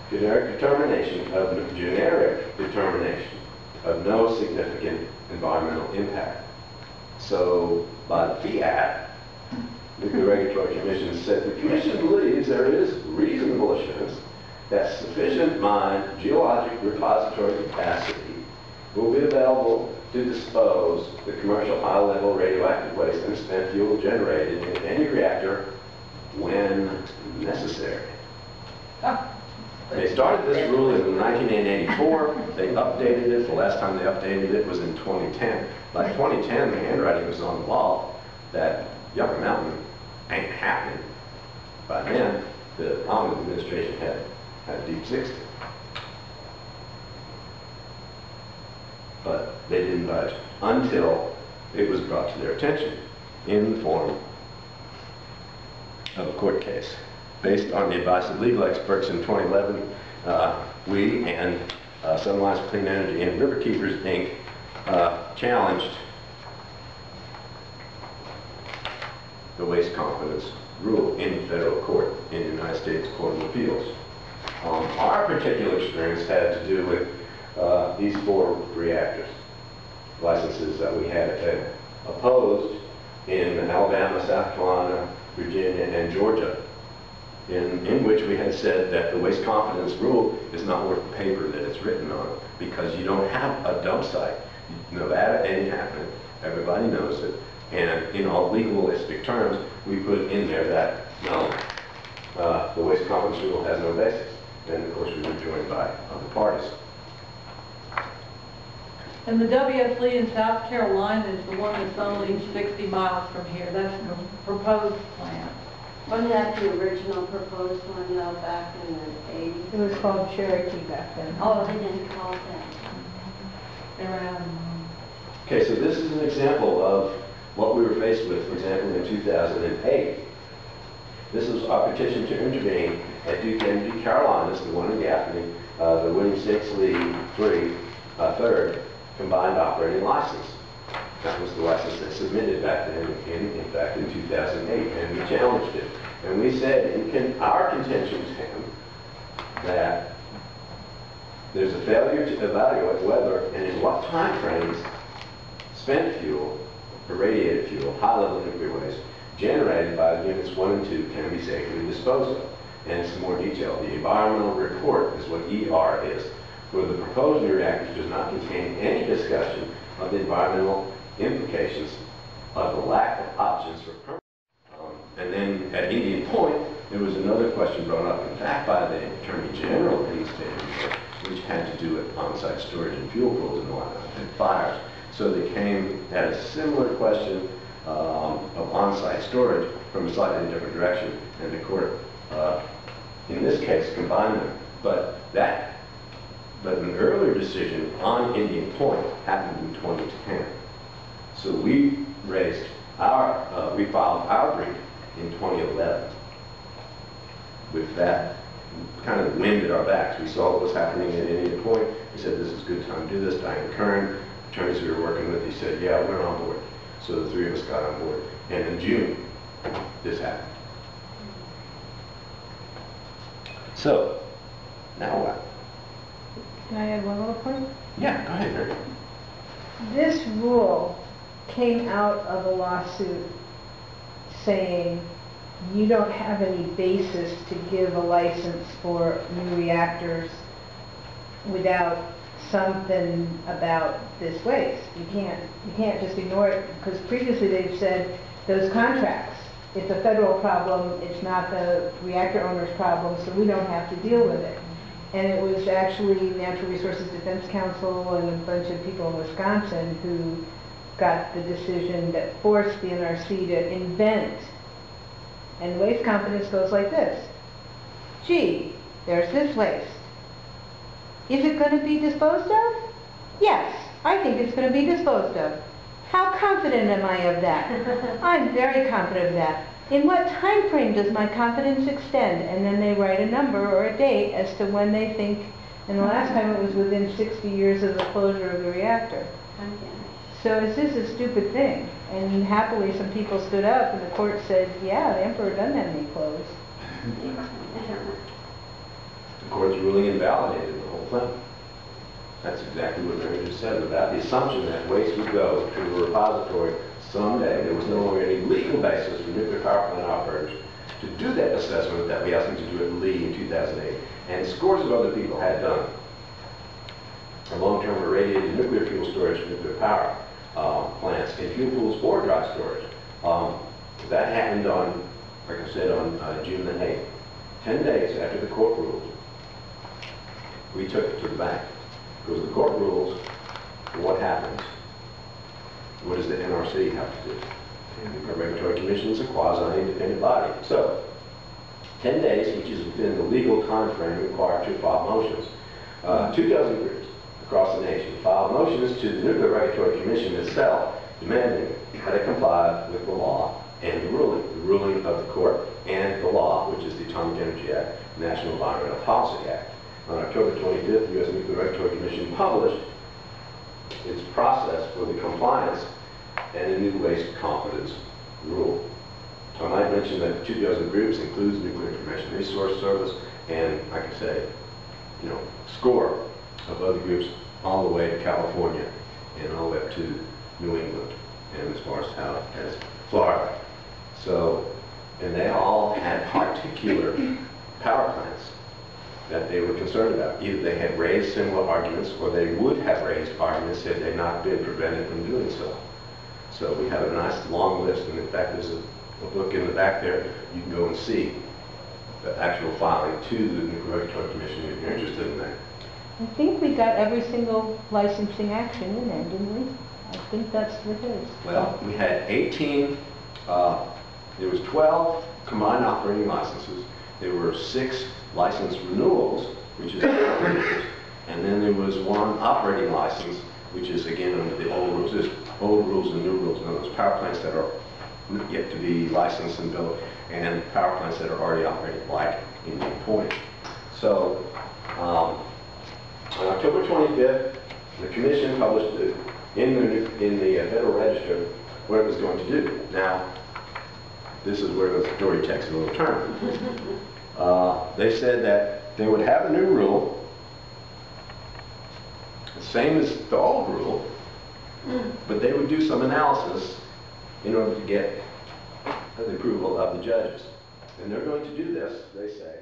generic determination of no significant environmental impact. So by the fiat, the Regulatory Commission said the Commission believes there is reasonable assurance that sufficient mine geologic repository capacity will be available to dispose the commercial high-level radioactive waste and spent fuel generated in any reactor when necessary. They started this rule in 1984. They updated it. The last time they updated it was in 2010. By 2010, the handwriting was on the wall that Yucca Mountain ain't happening. By then, the Obama administration had deep 60. But they didn't budge until it was brought to their attention in the form of a court case. Based on the advice of legal experts in 2011, we and Sunrise Clean Energy and Riverkeepers, Inc. Challenged the waste confidence rule in federal court in the United States Court of Appeals. Our particular experience had to do with these 4 reactors, licenses that we had opposed in Alabama, South Carolina, Virginia, and Georgia, in which we had said that the waste confidence rule is not worth the paper that it's written on, because you don't have a dump site. Nevada ain't happening. Everybody knows it. And in all legalistic terms, we put in there that no, the waste confidence rule has no basis. And of course, we were joined by other parties. And the W.S. Lee in South Carolina is the one that's only 60 miles from here. That's the proposed plant. Wasn't that the original proposed one though back in the 80s? It was called Cherokee back then. Oh, they didn't call it that. They were out. Okay, so this is an example of what we were faced with, for example, in 2008. This is our petition to intervene at Duke Energy Carolinas, the one in Gaffney, the William Sixley III, third combined operating license. That was the license they submitted back then, in fact, in 2008, and we challenged it. And we said, our contention to him, that there's a failure to evaluate whether and in what time frames spent fuel, irradiated fuel, high-level nuclear waste, generated by units 1 and 2 can be safely disposed of. And some more detail. The environmental report is what ER is, where the proposed new reactor does not contain any discussion of the environmental implications of the lack of options for permanent. And then at Indian Point, there was another question brought up, in fact, by the Attorney General in the state of New York, which had to do with on-site storage and fuel pools and whatnot, and fires. So they came at a similar question of on-site storage from a slightly different direction, and the court, in this case, combined them. But an earlier decision on Indian Point happened in 2010. So we filed our brief in 2011 with that kind of wind at our backs. We saw what was happening at Indian Point. We said, this is a good time to do this. Diane Kern, attorneys we were working with, he said, yeah, we're on board. So the 3 of us got on board. And in June, this happened. So, now what? Can I add one little point? Yeah, go ahead, Mary. This rule came out of a lawsuit saying you don't have any basis to give a license for new reactors without something about this waste. You can't just ignore it, because previously they've said those contracts, it's a federal problem, it's not the reactor owner's problem, so we don't have to deal with it. And it was actually Natural Resources Defense Council and a bunch of people in Wisconsin who got the decision that forced the NRC to invent. And waste confidence goes like this. Gee, there's this waste. Is it going to be disposed of? Yes, I think it's going to be disposed of. How confident am I of that? I'm very confident of that. In what time frame does my confidence extend? And then they write a number or a date as to when they think, and the last time it was within 60 years of the closure of the reactor. So it's just a stupid thing. And happily some people stood up and the court said, yeah, the emperor doesn't have any clothes. The court's ruling invalidated the whole thing. That's exactly what Mary just said, about the assumption that waste would go to a repository someday. There was no longer any legal basis for nuclear power plant operators to do that assessment that we asked them to do at Lee in 2008. And scores of other people had done. Long-term irradiated nuclear fuel storage, nuclear power plants, and fuel pools or dry storage. That happened on, like I said, on June the 8th, 10 days after the court ruled. we took it to the bank. Because the court rules, what happens? What does the NRC have to do? And the Regulatory Commission is a quasi-independent body. So, 10 days, which is within the legal time frame required to file motions. 24 groups across the nation filed motions to the Nuclear Regulatory Commission itself, demanding that it comply with the law and the ruling of the court and the law, which is the Atomic Energy Act, National Environmental Policy Act. On October 25th, the U.S. Nuclear Regulatory Commission published its process for the compliance and the new waste competence rule. So I might mention that 2 dozen groups includes Nuclear Information Resource Service and, like I say, score of other groups all the way to California and all the way up to New England and as far south as Florida. So, and they all had particular power plants that they were concerned about. Either they had raised similar arguments or they would have raised arguments had they not been prevented from doing so. So we have a nice long list, and in fact there's a book in the back there. You can go and see the actual filing to the Nuclear Regulatory Commission if you're interested in that. I think we got every single licensing action in there, didn't we? I think that's what it is. Well, we had 18, there was 12 combined operating licenses. There were 6 license renewals, which is and then there was 1 operating license, which is again under the old rules. There's old rules and new rules. In other words, power plants that are yet to be licensed and built, and power plants that are already operating, like Indian Point. So, on October 25th, the Commission published in the Federal Register what it was going to do. Now, this is where the story takes a little turn. They said that they would have a new rule, the same as the old rule, but they would do some analysis in order to get the approval of the judges. And they're going to do this, they say,